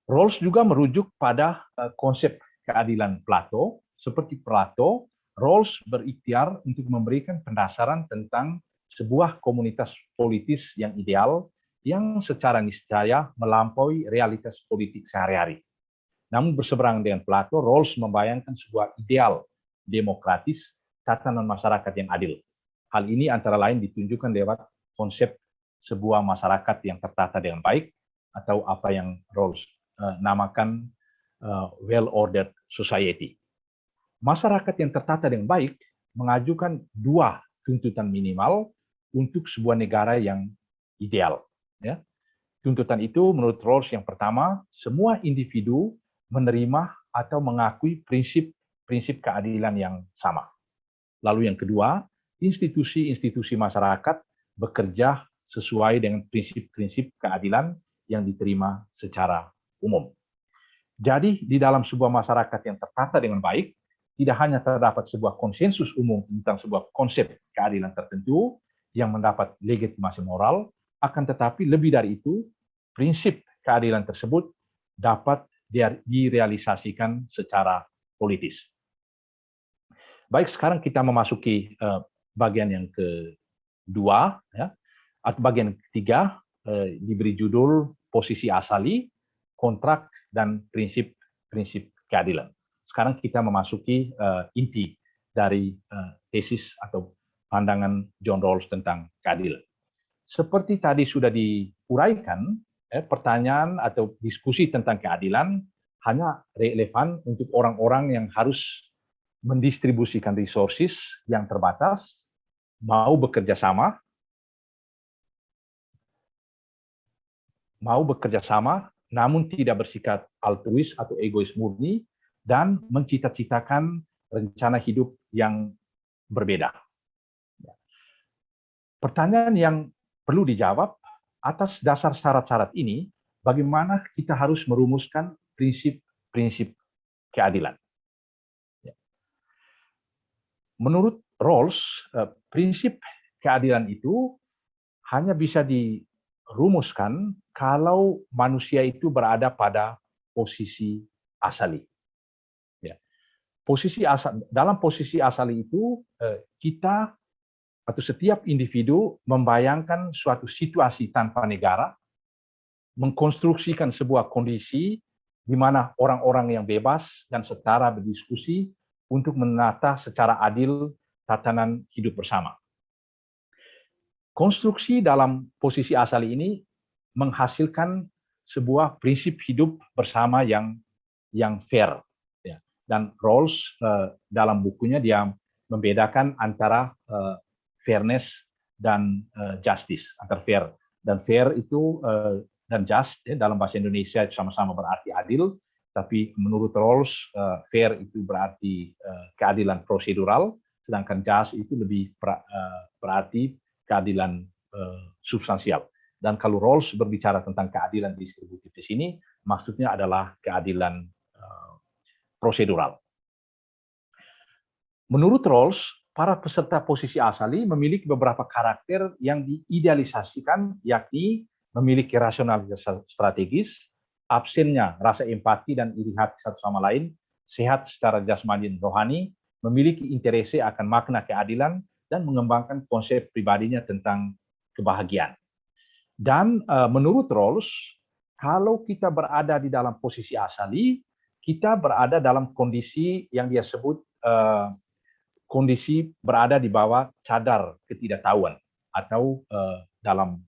Rawls juga merujuk pada konsep keadilan Plato. Seperti Plato, Rawls berikhtiar untuk memberikan pendasaran tentang sebuah komunitas politis yang ideal yang secara niscaya melampaui realitas politik sehari-hari. Namun berseberangan dengan Plato, Rawls membayangkan sebuah ideal demokratis tatanan masyarakat yang adil. Hal ini antara lain ditunjukkan lewat konsep sebuah masyarakat yang tertata dengan baik, atau apa yang Rawls namakan well-ordered society. Masyarakat yang tertata dengan baik mengajukan dua tuntutan minimal untuk sebuah negara yang ideal. Ya. Tuntutan itu menurut Rawls yang pertama, semua individu menerima atau mengakui prinsip keadilan yang sama. Lalu yang kedua, institusi-institusi masyarakat bekerja sesuai dengan prinsip-prinsip keadilan yang diterima secara umum. Jadi, di dalam sebuah masyarakat yang tertata dengan baik, tidak hanya terdapat sebuah konsensus umum tentang sebuah konsep keadilan tertentu yang mendapat legitimasi moral, akan tetapi lebih dari itu, prinsip keadilan tersebut dapat direalisasikan secara politis. Baik, sekarang kita memasuki bagian yang kedua, ya, atau bagian ketiga, diberi judul posisi asali, kontrak, dan prinsip-prinsip keadilan. Sekarang kita memasuki inti dari tesis atau pandangan John Rawls tentang keadilan. Seperti tadi sudah diuraikan, pertanyaan atau diskusi tentang keadilan hanya relevan untuk orang-orang yang harus mendistribusikan resources yang terbatas, mau bekerja sama, namun tidak bersikap altruis atau egois murni, dan mencita-citakan rencana hidup yang berbeda. Pertanyaan yang perlu dijawab, atas dasar syarat-syarat ini, bagaimana kita harus merumuskan prinsip-prinsip keadilan. Menurut Rawls, prinsip keadilan itu hanya bisa dirumuskan kalau manusia itu berada pada posisi asali. Ya. Dalam posisi asali itu kita atau setiap individu membayangkan suatu situasi tanpa negara, mengkonstruksikan sebuah kondisi di mana orang-orang yang bebas dan setara berdiskusi untuk menata secara adil tatanan hidup bersama. Konstruksi dalam posisi asali ini menghasilkan sebuah prinsip hidup bersama yang fair. Ya. Dan Rawls dalam bukunya dia membedakan antara fairness dan justice, antara fair dan fair itu dan just ya, dalam bahasa Indonesia sama-sama berarti adil, tapi menurut Rawls fair itu berarti keadilan prosedural, sedangkan just itu lebih berarti keadilan substansial. Dan kalau Rawls berbicara tentang keadilan distributif di sini, maksudnya adalah keadilan prosedural. Menurut Rawls, para peserta posisi asali memiliki beberapa karakter yang diidealisasikan, yakni memiliki rasionalitas strategis, absennya rasa empati dan iri hati satu sama lain, sehat secara jasmani dan rohani, memiliki interese akan makna keadilan, dan mengembangkan konsep pribadinya tentang kebahagiaan. Dan menurut Rawls, kalau kita berada di dalam posisi asali, kita berada dalam kondisi yang dia sebut kondisi berada di bawah cadar ketidaktahuan, atau dalam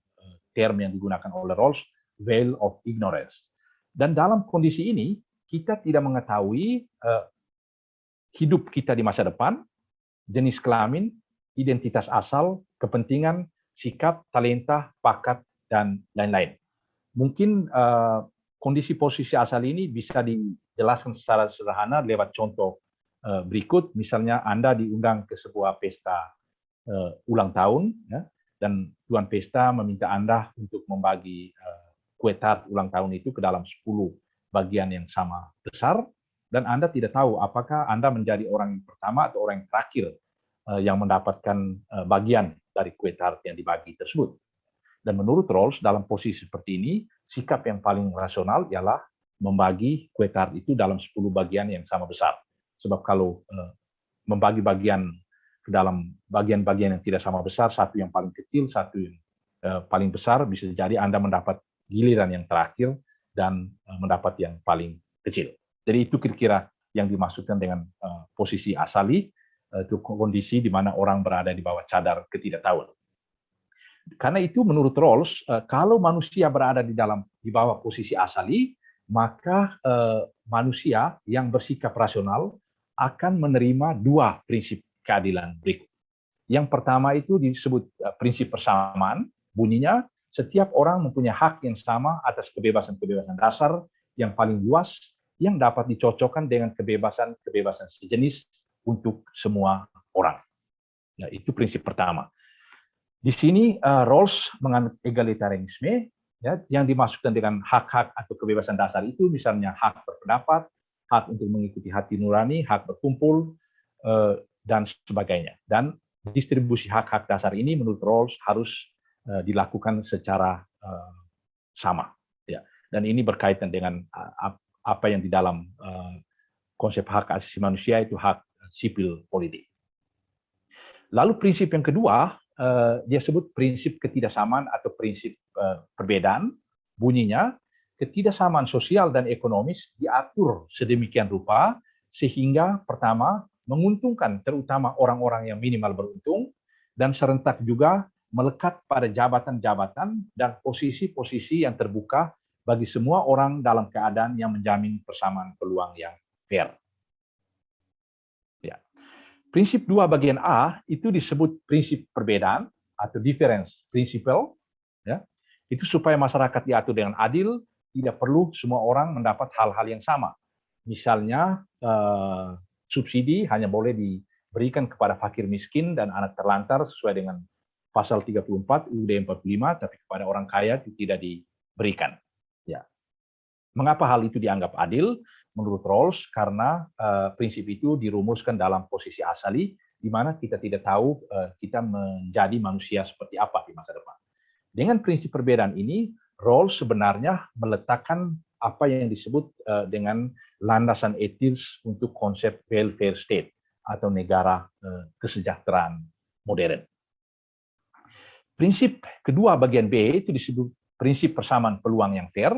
term yang digunakan oleh Rawls, veil of ignorance. Dan dalam kondisi ini, kita tidak mengetahui hidup kita di masa depan, jenis kelamin, identitas asal, kepentingan, sikap, talenta, bakat, dan lain-lain. Mungkin kondisi posisi asal ini bisa dijelaskan secara sederhana lewat contoh berikut. Misalnya Anda diundang ke sebuah pesta ulang tahun, ya, dan tuan pesta meminta Anda untuk membagi kue tart ulang tahun itu ke dalam 10 bagian yang sama besar, dan Anda tidak tahu apakah Anda menjadi orang yang pertama atau orang yang terakhir yang mendapatkan bagian dari kue tart yang dibagi tersebut. Dan menurut Rawls, dalam posisi seperti ini, sikap yang paling rasional ialah membagi kue tart itu dalam 10 bagian yang sama besar. Sebab kalau membagi bagian ke dalam bagian-bagian yang tidak sama besar, satu yang paling kecil, satu yang paling besar, bisa jadi Anda mendapat giliran yang terakhir dan mendapat yang paling kecil. Jadi itu kira-kira yang dimaksudkan dengan posisi asali, itu kondisi di mana orang berada di bawah cadar ketidaktahuan. Karena itu menurut Rawls, kalau manusia berada di bawah posisi asali, maka manusia yang bersikap rasional akan menerima dua prinsip keadilan berikut. Yang pertama itu disebut prinsip persamaan, bunyinya setiap orang mempunyai hak yang sama atas kebebasan-kebebasan dasar yang paling luas yang dapat dicocokkan dengan kebebasan-kebebasan sejenis untuk semua orang. Ya, itu prinsip pertama. Di sini Rawls menganut egalitarianisme, ya, yang dimaksudkan dengan hak-hak atau kebebasan dasar itu misalnya hak berpendapat, hak untuk mengikuti hati nurani, hak berkumpul, dan sebagainya. Dan distribusi hak-hak dasar ini menurut Rawls harus dilakukan secara sama. Ya. Dan ini berkaitan dengan apa yang di dalam konsep hak asasi manusia itu hak sipil politik. Lalu prinsip yang kedua, dia sebut prinsip ketidaksamaan atau prinsip perbedaan. Bunyinya, ketidaksamaan sosial dan ekonomis diatur sedemikian rupa sehingga pertama menguntungkan terutama orang-orang yang minimal beruntung, dan serentak juga melekat pada jabatan-jabatan dan posisi-posisi yang terbuka bagi semua orang dalam keadaan yang menjamin persamaan peluang yang fair. Ya. Prinsip 2 bagian A itu disebut prinsip perbedaan atau difference principle, ya. Itu supaya masyarakat diatur dengan adil, tidak perlu semua orang mendapat hal-hal yang sama. Misalnya subsidi hanya boleh diberikan kepada fakir miskin dan anak terlantar sesuai dengan pasal 34 UUD 45, tapi kepada orang kaya itu tidak diberikan. Ya. Mengapa hal itu dianggap adil? Menurut Rawls, karena prinsip itu dirumuskan dalam posisi asali, di mana kita tidak tahu kita menjadi manusia seperti apa di masa depan. Dengan prinsip perbedaan ini, Rawls sebenarnya meletakkan apa yang disebut dengan landasan etis untuk konsep welfare state atau negara kesejahteraan modern. Prinsip kedua bagian B itu disebut prinsip persamaan peluang yang fair.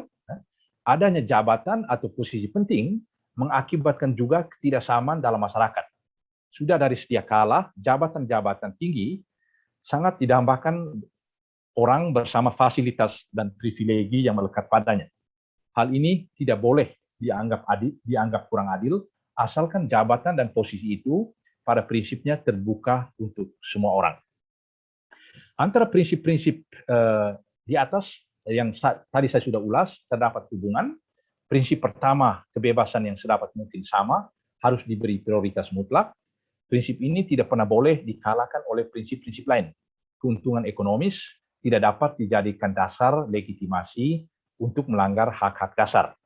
Adanya jabatan atau posisi penting mengakibatkan juga ketidaksamaan dalam masyarakat. Sudah dari sedia kala, jabatan-jabatan tinggi sangat didambakan orang bersama fasilitas dan privilegi yang melekat padanya. Hal ini tidak boleh dianggap kurang adil, asalkan jabatan dan posisi itu pada prinsipnya terbuka untuk semua orang. Antara prinsip-prinsip di atas yang tadi saya sudah ulas, terdapat hubungan. Prinsip pertama, kebebasan yang sedapat mungkin sama, harus diberi prioritas mutlak. Prinsip ini tidak pernah boleh dikalahkan oleh prinsip-prinsip lain. Keuntungan ekonomis tidak dapat dijadikan dasar legitimasi untuk melanggar hak-hak dasar.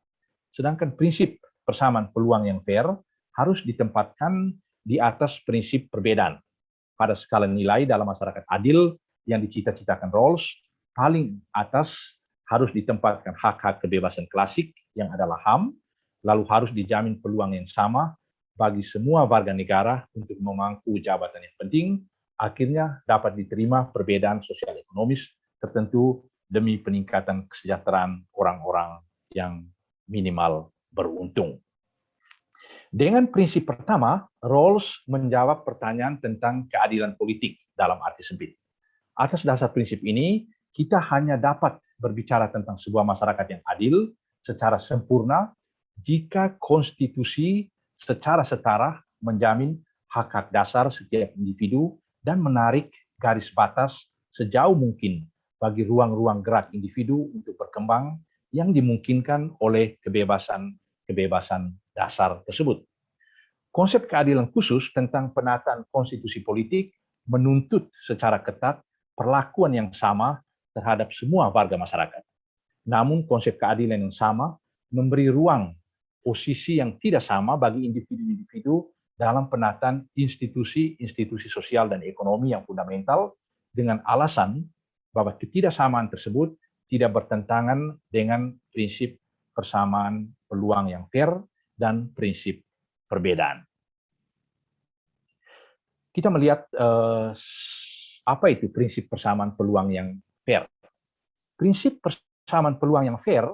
Sedangkan prinsip persamaan peluang yang fair harus ditempatkan di atas prinsip perbedaan. Pada skala nilai dalam masyarakat adil yang dicita-citakan Rawls, paling atas harus ditempatkan hak-hak kebebasan klasik yang adalah HAM, lalu harus dijamin peluang yang sama bagi semua warga negara untuk memangku jabatan yang penting, akhirnya dapat diterima perbedaan sosial ekonomis tertentu demi peningkatan kesejahteraan orang-orang yang minimal beruntung. Dengan prinsip pertama, Rawls menjawab pertanyaan tentang keadilan politik dalam arti sempit. Atas dasar prinsip ini, kita hanya dapat berbicara tentang sebuah masyarakat yang adil secara sempurna jika konstitusi secara setara menjamin hak-hak dasar setiap individu dan menarik garis batas sejauh mungkin bagi ruang-ruang gerak individu untuk berkembang yang dimungkinkan oleh kebebasan dasar tersebut. Konsep keadilan khusus tentang penataan konstitusi politik menuntut secara ketat perlakuan yang sama terhadap semua warga masyarakat. Namun konsep keadilan yang sama memberi ruang posisi yang tidak sama bagi individu-individu dalam penataan institusi-institusi sosial dan ekonomi yang fundamental dengan alasan bahwa ketidaksamaan tersebut tidak bertentangan dengan prinsip persamaan peluang yang fair dan prinsip perbedaan. Kita melihat apa itu prinsip persamaan peluang yang fair. Prinsip persamaan peluang yang fair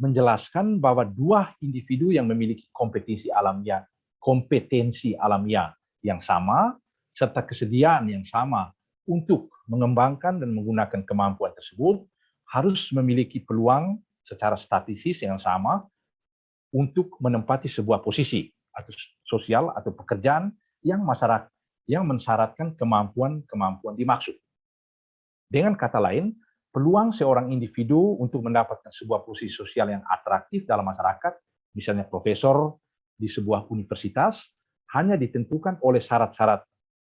menjelaskan bahwa dua individu yang memiliki kompetensi alamiah yang sama serta kesediaan yang sama untuk mengembangkan dan menggunakan kemampuan tersebut harus memiliki peluang secara statistis yang sama untuk menempati sebuah posisi atau sosial atau pekerjaan yang mensyaratkan kemampuan dimaksud. Dengan kata lain, peluang seorang individu untuk mendapatkan sebuah posisi sosial yang atraktif dalam masyarakat, misalnya profesor di sebuah universitas, hanya ditentukan oleh syarat-syarat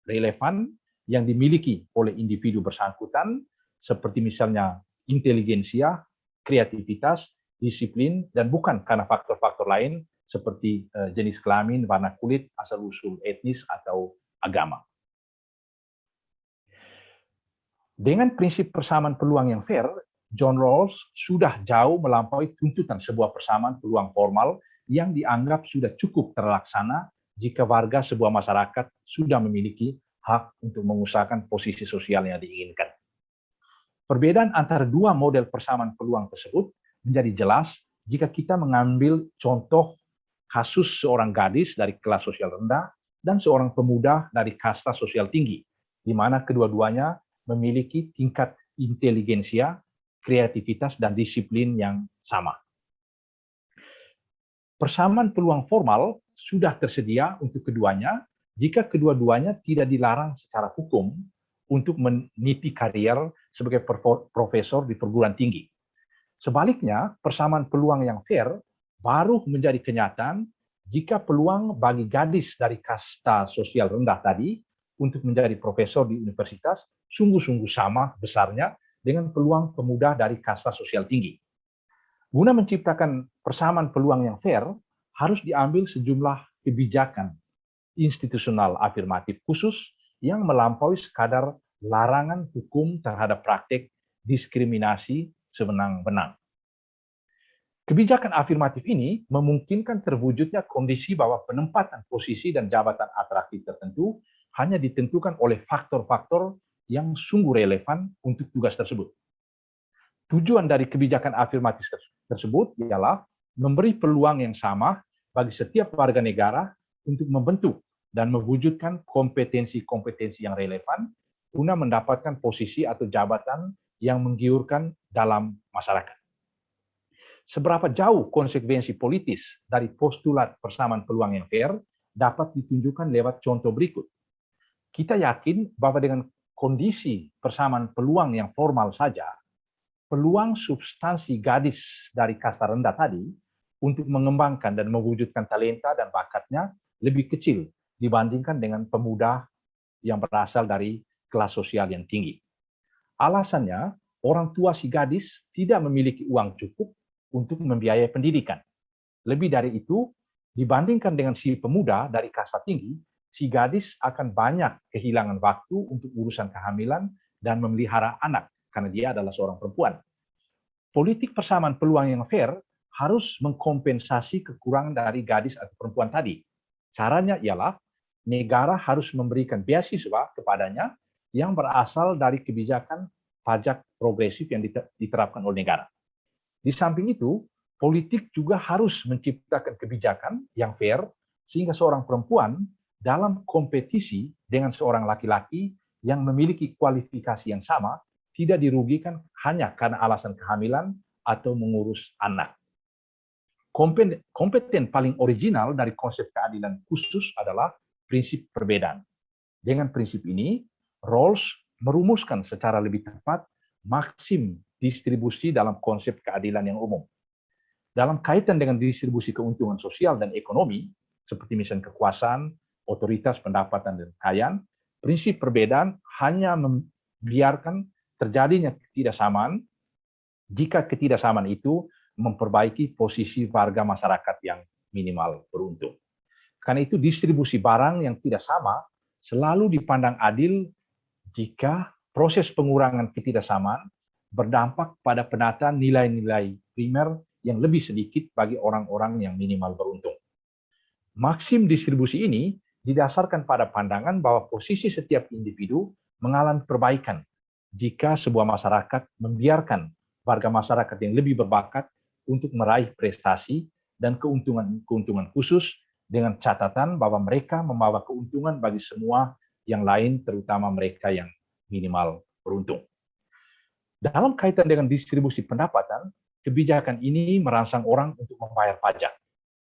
relevan yang dimiliki oleh individu bersangkutan, seperti misalnya inteligensia, kreativitas, disiplin, dan bukan karena faktor-faktor lain seperti jenis kelamin, warna kulit, asal-usul etnis, atau agama. Dengan prinsip persamaan peluang yang fair, John Rawls sudah jauh melampaui tuntutan sebuah persamaan peluang formal yang dianggap sudah cukup terlaksana jika warga sebuah masyarakat sudah memiliki hak untuk mengusahakan posisi sosial yang diinginkan. Perbedaan antara dua model persamaan peluang tersebut menjadi jelas jika kita mengambil contoh kasus seorang gadis dari kelas sosial rendah dan seorang pemuda dari kasta sosial tinggi, di mana kedua-duanya memiliki tingkat inteligensia, kreativitas, dan disiplin yang sama. Persamaan peluang formal sudah tersedia untuk keduanya jika kedua-duanya tidak dilarang secara hukum untuk meniti karier sebagai profesor di perguruan tinggi. Sebaliknya, persamaan peluang yang fair baru menjadi kenyataan jika peluang bagi gadis dari kasta sosial rendah tadi untuk menjadi profesor di universitas sungguh-sungguh sama besarnya dengan peluang pemuda dari kasta sosial tinggi. Guna menciptakan persamaan peluang yang fair, harus diambil sejumlah kebijakan institusional afirmatif khusus yang melampaui sekadar larangan hukum terhadap praktik diskriminasi sewenang-wenang. Kebijakan afirmatif ini memungkinkan terwujudnya kondisi bahwa penempatan posisi dan jabatan atraktif tertentu hanya ditentukan oleh faktor-faktor yang sungguh relevan untuk tugas tersebut. Tujuan dari kebijakan afirmatif tersebut ialah memberi peluang yang sama bagi setiap warga negara untuk membentuk dan mewujudkan kompetensi-kompetensi yang relevan guna mendapatkan posisi atau jabatan yang menggiurkan dalam masyarakat. Seberapa jauh konsekuensi politis dari postulat persamaan peluang yang fair dapat ditunjukkan lewat contoh berikut. Kita yakin bahwa dengan kondisi persamaan peluang yang formal saja, peluang substansi gadis dari kasta rendah tadi untuk mengembangkan dan mewujudkan talenta dan bakatnya lebih kecil dibandingkan dengan pemuda yang berasal dari kelas sosial yang tinggi. Alasannya, orang tua si gadis tidak memiliki uang cukup untuk membiayai pendidikan. Lebih dari itu, dibandingkan dengan si pemuda dari kasta tinggi, si gadis akan banyak kehilangan waktu untuk urusan kehamilan dan memelihara anak, karena dia adalah seorang perempuan. Politik persamaan peluang yang fair harus mengkompensasi kekurangan dari gadis atau perempuan tadi. Caranya ialah, negara harus memberikan beasiswa kepadanya yang berasal dari kebijakan pajak progresif yang diterapkan oleh negara. Di samping itu, politik juga harus menciptakan kebijakan yang fair sehingga seorang perempuan dalam kompetisi dengan seorang laki-laki yang memiliki kualifikasi yang sama tidak dirugikan hanya karena alasan kehamilan atau mengurus anak. Kompeten paling original dari konsep keadilan khusus adalah prinsip perbedaan. Dengan prinsip ini, Rawls merumuskan secara lebih tepat maksim distribusi dalam konsep keadilan yang umum. Dalam kaitan dengan distribusi keuntungan sosial dan ekonomi, seperti misalnya kekuasaan, otoritas, pendapatan, dan kekayaan, prinsip perbedaan hanya membiarkan terjadinya ketidaksamaan jika ketidaksamaan itu memperbaiki posisi warga masyarakat yang minimal beruntung. Karena itu distribusi barang yang tidak sama selalu dipandang adil jika proses pengurangan ketidaksamaan berdampak pada penataan nilai-nilai primer yang lebih sedikit bagi orang-orang yang minimal beruntung. Maksim distribusi ini didasarkan pada pandangan bahwa posisi setiap individu mengalami perbaikan jika sebuah masyarakat membiarkan warga masyarakat yang lebih berbakat untuk meraih prestasi dan keuntungan khusus dengan catatan bahwa mereka membawa keuntungan bagi semua yang lain, terutama mereka yang minimal beruntung. Dalam kaitan dengan distribusi pendapatan, kebijakan ini merangsang orang untuk membayar pajak.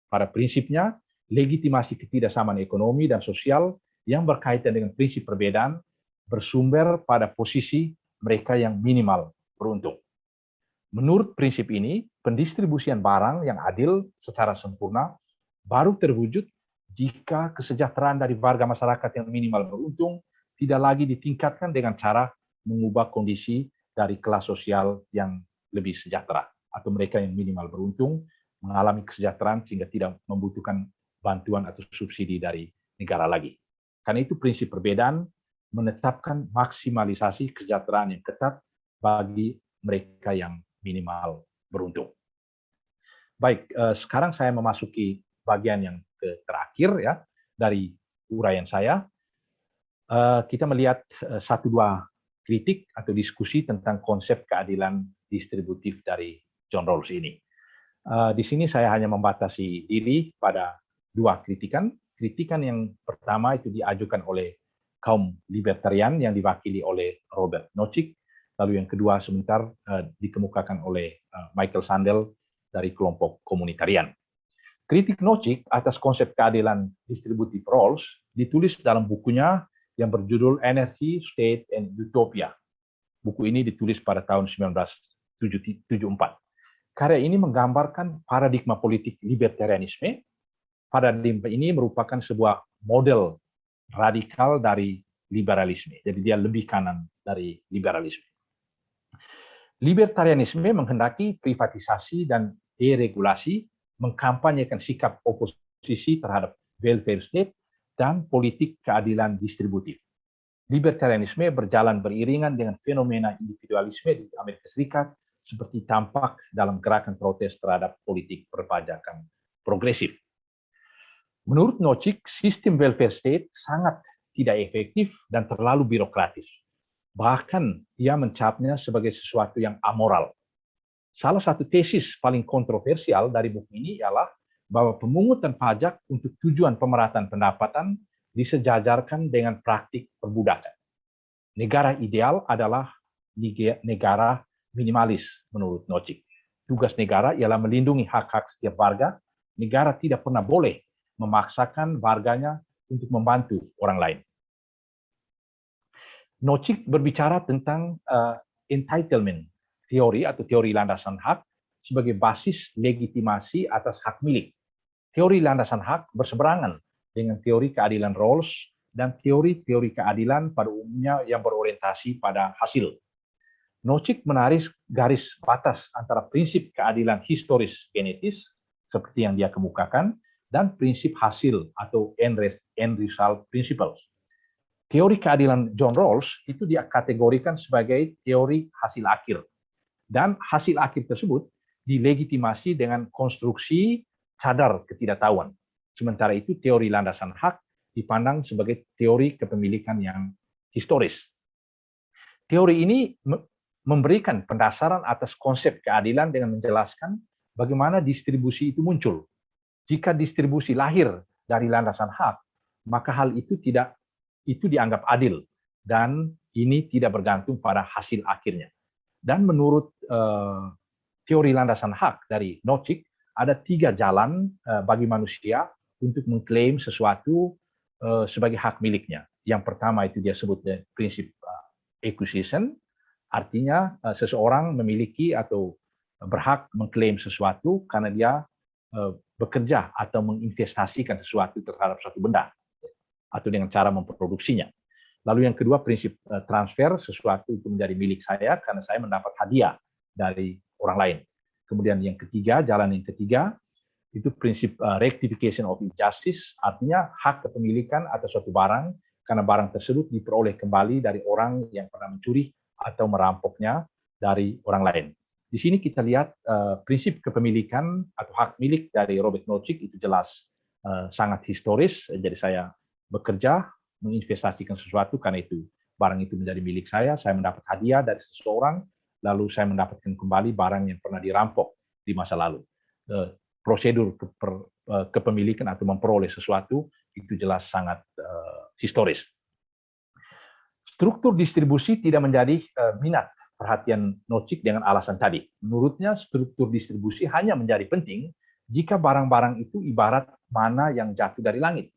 Pada prinsipnya, legitimasi ketidaksamaan ekonomi dan sosial yang berkaitan dengan prinsip perbedaan bersumber pada posisi mereka yang minimal beruntung. Menurut prinsip ini, pendistribusian barang yang adil secara sempurna baru terwujud jika kesejahteraan dari warga masyarakat yang minimal beruntung tidak lagi ditingkatkan dengan cara mengubah kondisi dari kelas sosial yang lebih sejahtera atau mereka yang minimal beruntung mengalami kesejahteraan sehingga tidak membutuhkan bantuan atau subsidi dari negara lagi. Karena itu prinsip perbedaan menetapkan maksimalisasi kesejahteraan yang ketat bagi mereka yang minimal beruntung. Baik, sekarang saya memasuki bagian yang terakhir ya dari uraian saya. Kita melihat satu dua kritik atau diskusi tentang konsep keadilan distributif dari John Rawls ini. Di sini saya hanya membatasi diri pada dua kritikan. Kritikan yang pertama itu diajukan oleh kaum libertarian yang diwakili oleh Robert Nozick, lalu yang kedua sebentar dikemukakan oleh Michael Sandel dari kelompok komunitarian. Kritik Nozick atas konsep keadilan distributif Rawls ditulis dalam bukunya yang berjudul Energy, State, and Utopia. Buku ini ditulis pada tahun 1974. Karya ini menggambarkan paradigma politik libertarianisme. Paradigma ini merupakan sebuah model radikal dari liberalisme. Jadi dia lebih kanan dari liberalisme. Libertarianisme menghendaki privatisasi dan deregulasi, mengkampanyekan sikap oposisi terhadap welfare state, dan politik keadilan distributif. Libertarianisme berjalan beriringan dengan fenomena individualisme di Amerika Serikat seperti tampak dalam gerakan protes terhadap politik perpajakan progresif. Menurut Nozick, sistem welfare state sangat tidak efektif dan terlalu birokratis. Bahkan ia mencapnya sebagai sesuatu yang amoral. Salah satu tesis paling kontroversial dari buku ini ialah bahwa pemungutan pajak untuk tujuan pemerataan pendapatan disejajarkan dengan praktik perbudakan. Negara ideal adalah negara minimalis menurut Nozick. Tugas negara ialah melindungi hak-hak setiap warga. Negara tidak pernah boleh memaksakan warganya untuk membantu orang lain. Nozick berbicara tentang entitlement teori atau teori landasan hak sebagai basis legitimasi atas hak milik. Teori landasan hak berseberangan dengan teori keadilan Rawls dan teori-teori keadilan pada umumnya yang berorientasi pada hasil. Nozick menarik garis batas antara prinsip keadilan historis genetis, seperti yang dia kemukakan, dan prinsip hasil atau end result principles. Teori keadilan John Rawls itu dia kategorikan sebagai teori hasil akhir. Dan hasil akhir tersebut dilegitimasi dengan konstruksi cadar ketidaktahuan. Sementara itu teori landasan hak dipandang sebagai teori kepemilikan yang historis. Teori ini memberikan pendasaran atas konsep keadilan dengan menjelaskan bagaimana distribusi itu muncul. Jika distribusi lahir dari landasan hak, maka hal itu dianggap adil dan ini tidak bergantung pada hasil akhirnya. Dan menurut teori landasan hak dari Nozick, ada 3 jalan bagi manusia untuk mengklaim sesuatu sebagai hak miliknya. Yang pertama itu dia sebut prinsip acquisition, artinya seseorang memiliki atau berhak mengklaim sesuatu karena dia bekerja atau menginvestasikan sesuatu terhadap suatu benda atau dengan cara memproduksinya. Lalu yang kedua prinsip transfer, sesuatu itu menjadi milik saya karena saya mendapat hadiah dari orang lain. Kemudian yang ketiga, jalan yang ketiga, itu prinsip rectification of injustice, artinya hak kepemilikan atas suatu barang karena barang tersebut diperoleh kembali dari orang yang pernah mencuri atau merampoknya dari orang lain. Di sini kita lihat prinsip kepemilikan atau hak milik dari Robert Nozick itu jelas sangat historis, jadi saya bekerja menginvestasikan sesuatu karena itu barang itu menjadi milik saya mendapat hadiah dari seseorang, lalu saya mendapatkan kembali barang yang pernah dirampok di masa lalu. Prosedur kepemilikan atau memperoleh sesuatu itu jelas sangat historis. Struktur distribusi tidak menjadi minat perhatian Nozick dengan alasan tadi. Menurutnya struktur distribusi hanya menjadi penting jika barang-barang itu ibarat mana yang jatuh dari langit.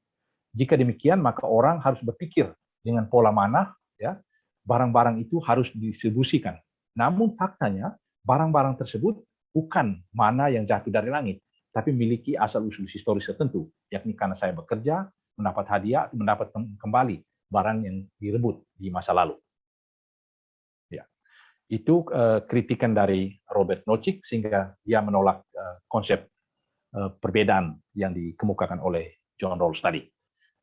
Jika demikian, maka orang harus berpikir dengan pola mana ya barang-barang itu harus didistribusikan. Namun faktanya, barang-barang tersebut bukan mana yang jatuh dari langit, tapi memiliki asal-usul historis tertentu, yakni karena saya bekerja, mendapat hadiah, mendapat kembali barang yang direbut di masa lalu. Ya. Itu kritikan dari Robert Nozick, sehingga dia menolak konsep perbedaan yang dikemukakan oleh John Rawls tadi.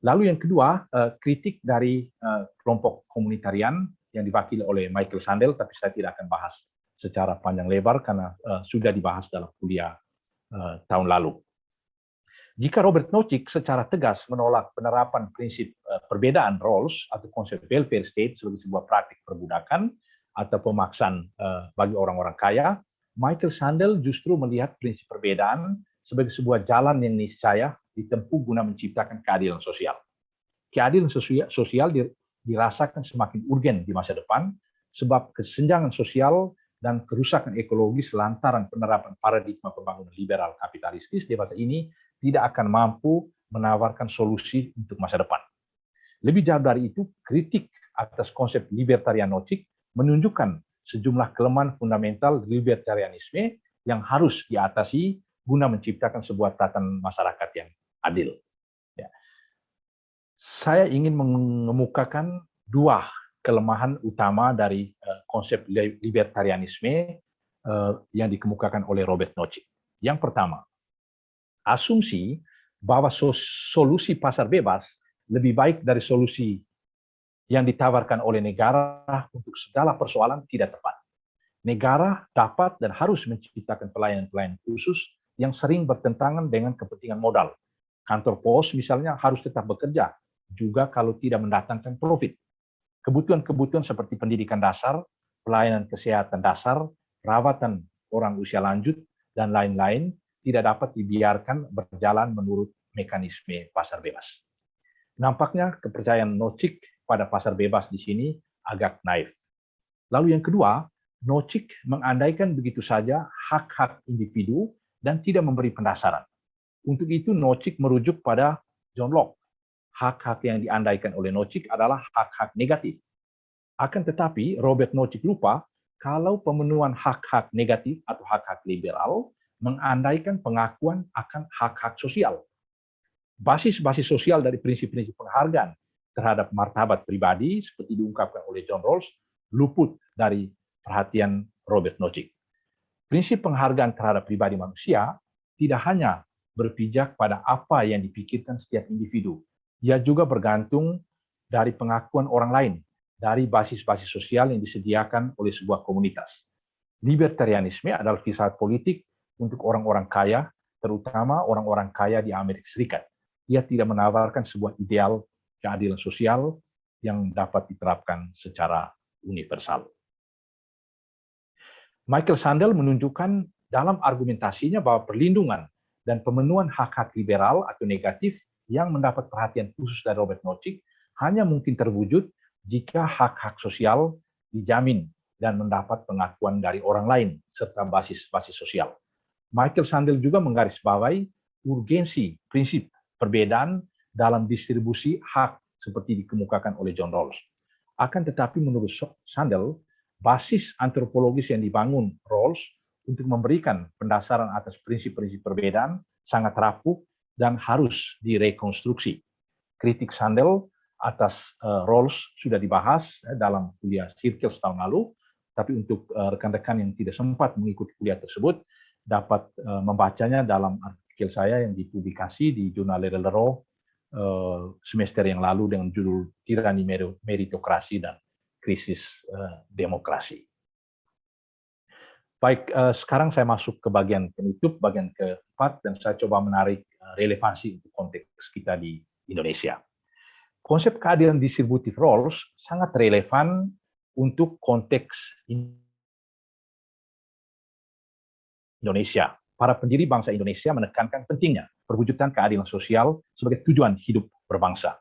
Lalu yang kedua, kritik dari kelompok komunitarian yang diwakili oleh Michael Sandel, tapi saya tidak akan bahas secara panjang lebar karena sudah dibahas dalam kuliah tahun lalu. Jika Robert Nozick secara tegas menolak penerapan prinsip perbedaan Rawls atau konsep welfare state sebagai sebuah praktik perbudakan atau pemaksaan bagi orang-orang kaya, Michael Sandel justru melihat prinsip perbedaan sebagai sebuah jalan yang niscaya ditempuh guna menciptakan keadilan sosial. Keadilan sosial dirasakan semakin urgen di masa depan sebab kesenjangan sosial dan kerusakan ekologis lantaran penerapan paradigma pembangunan liberal kapitalistis di masa ini tidak akan mampu menawarkan solusi untuk masa depan. Lebih jauh dari itu, kritik atas konsep libertarian Nozick menunjukkan sejumlah kelemahan fundamental libertarianisme yang harus diatasi guna menciptakan sebuah tatanan masyarakat yang adil. Ya. Saya ingin mengemukakan 2 kelemahan utama dari konsep libertarianisme yang dikemukakan oleh Robert Nozick. Yang pertama, asumsi bahwa solusi pasar bebas lebih baik dari solusi yang ditawarkan oleh negara untuk segala persoalan tidak tepat. Negara dapat dan harus menciptakan pelayanan-pelayanan khusus yang sering bertentangan dengan kepentingan modal. Kantor pos misalnya harus tetap bekerja, juga kalau tidak mendatangkan profit. Kebutuhan-kebutuhan seperti pendidikan dasar, pelayanan kesehatan dasar, perawatan orang usia lanjut, dan lain-lain tidak dapat dibiarkan berjalan menurut mekanisme pasar bebas. Nampaknya kepercayaan Nozick pada pasar bebas di sini agak naif. Lalu yang kedua, Nozick mengandaikan begitu saja hak-hak individu dan tidak memberi pendasaran. Untuk itu Nozick merujuk pada John Locke. Hak-hak yang diandaikan oleh Nozick adalah hak-hak negatif. Akan tetapi Robert Nozick lupa kalau pemenuhan hak-hak negatif atau hak-hak liberal mengandaikan pengakuan akan hak-hak sosial. Basis-basis sosial dari prinsip-prinsip penghargaan terhadap martabat pribadi seperti diungkapkan oleh John Rawls luput dari perhatian Robert Nozick. Prinsip penghargaan terhadap pribadi manusia tidak hanya berpijak pada apa yang dipikirkan setiap individu, ia juga bergantung dari pengakuan orang lain, dari basis-basis sosial yang disediakan oleh sebuah komunitas. Libertarianisme adalah filsafat politik untuk orang-orang kaya, terutama orang-orang kaya di Amerika Serikat. Ia tidak menawarkan sebuah ideal keadilan sosial yang dapat diterapkan secara universal. Michael Sandel menunjukkan dalam argumentasinya bahwa perlindungan dan pemenuhan hak-hak liberal atau negatif yang mendapat perhatian khusus dari Robert Nozick hanya mungkin terwujud jika hak-hak sosial dijamin dan mendapat pengakuan dari orang lain serta basis-basis sosial. Michael Sandel juga menggarisbawahi urgensi prinsip perbedaan dalam distribusi hak seperti dikemukakan oleh John Rawls. Akan tetapi menurut Sandel, basis antropologis yang dibangun Rawls untuk memberikan pendasaran atas prinsip-prinsip perbedaan sangat rapuh dan harus direkonstruksi. Kritik Sandel atas Rawls sudah dibahas dalam kuliah Circle setahun lalu, tapi untuk rekan-rekan yang tidak sempat mengikuti kuliah tersebut, dapat membacanya dalam artikel saya yang dipublikasi di Jurnal Leroy semester yang lalu dengan judul Tirani Meritokrasi dan Krisis Demokrasi. Baik, sekarang saya masuk ke bagian penutup, bagian keempat, dan saya coba menarik relevansi untuk konteks kita di Indonesia. Konsep keadilan distributif Rawls sangat relevan untuk konteks Indonesia. Para pendiri bangsa Indonesia menekankan pentingnya perwujudan keadilan sosial sebagai tujuan hidup berbangsa.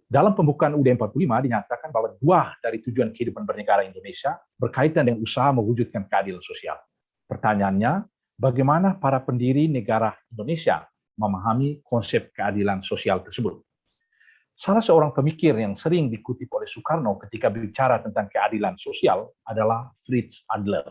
Dalam pembukaan UUD 45 dinyatakan bahwa 2 dari tujuan kehidupan bernegara Indonesia berkaitan dengan usaha mewujudkan keadilan sosial. Pertanyaannya, bagaimana para pendiri negara Indonesia memahami konsep keadilan sosial tersebut? Salah seorang pemikir yang sering dikutip oleh Soekarno ketika berbicara tentang keadilan sosial adalah Fritz Adler.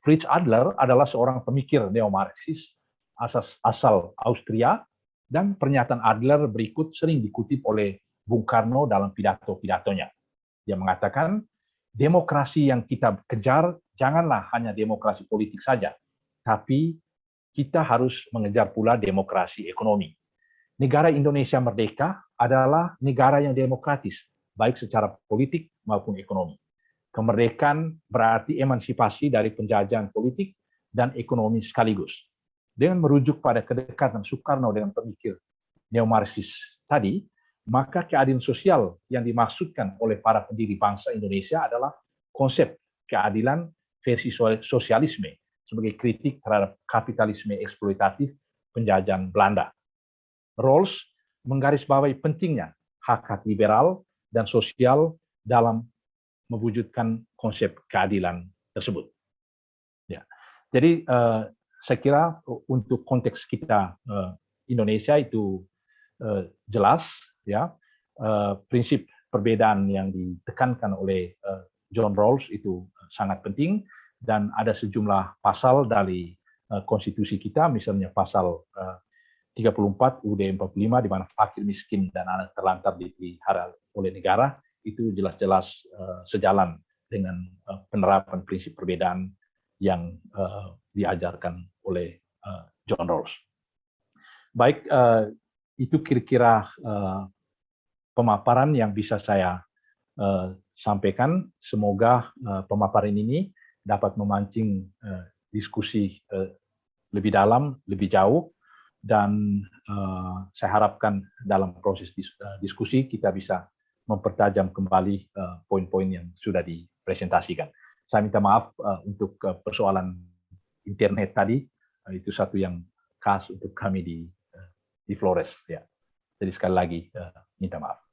Fritz Adler adalah seorang pemikir neo-Marxis asal Austria, dan pernyataan Adler berikut sering dikutip oleh Bung Karno dalam pidato-pidatonya. Dia mengatakan, demokrasi yang kita kejar janganlah hanya demokrasi politik saja, tapi kita harus mengejar pula demokrasi ekonomi. Negara Indonesia merdeka adalah negara yang demokratis, baik secara politik maupun ekonomi. Kemerdekaan berarti emansipasi dari penjajahan politik dan ekonomi sekaligus. Dengan merujuk pada kedekatan Soekarno dengan pemikir neo-Marxis tadi, maka keadilan sosial yang dimaksudkan oleh para pendiri bangsa Indonesia adalah konsep keadilan versi sosialisme sebagai kritik terhadap kapitalisme eksploitatif penjajahan Belanda. Rawls menggarisbawahi pentingnya hak-hak liberal dan sosial dalam mewujudkan konsep keadilan tersebut. Ya. Jadi saya kira untuk konteks kita Indonesia itu jelas, ya, prinsip perbedaan yang ditekankan oleh John Rawls itu sangat penting, dan ada sejumlah pasal dari konstitusi kita, misalnya pasal 34 UUD 45 di mana fakir, miskin, dan anak terlantar dipelihara oleh negara, itu jelas-jelas sejalan dengan penerapan prinsip perbedaan yang diajarkan oleh John Rawls. Baik, itu kira-kira pemaparan yang bisa saya sampaikan. Semoga pemaparan ini dapat memancing diskusi lebih dalam, lebih jauh, dan saya harapkan dalam proses diskusi kita bisa mempertajam kembali poin-poin yang sudah dipresentasikan. Saya minta maaf untuk persoalan internet tadi, itu satu yang khas untuk kami di Flores. Ya. Jadi sekali lagi minta maaf.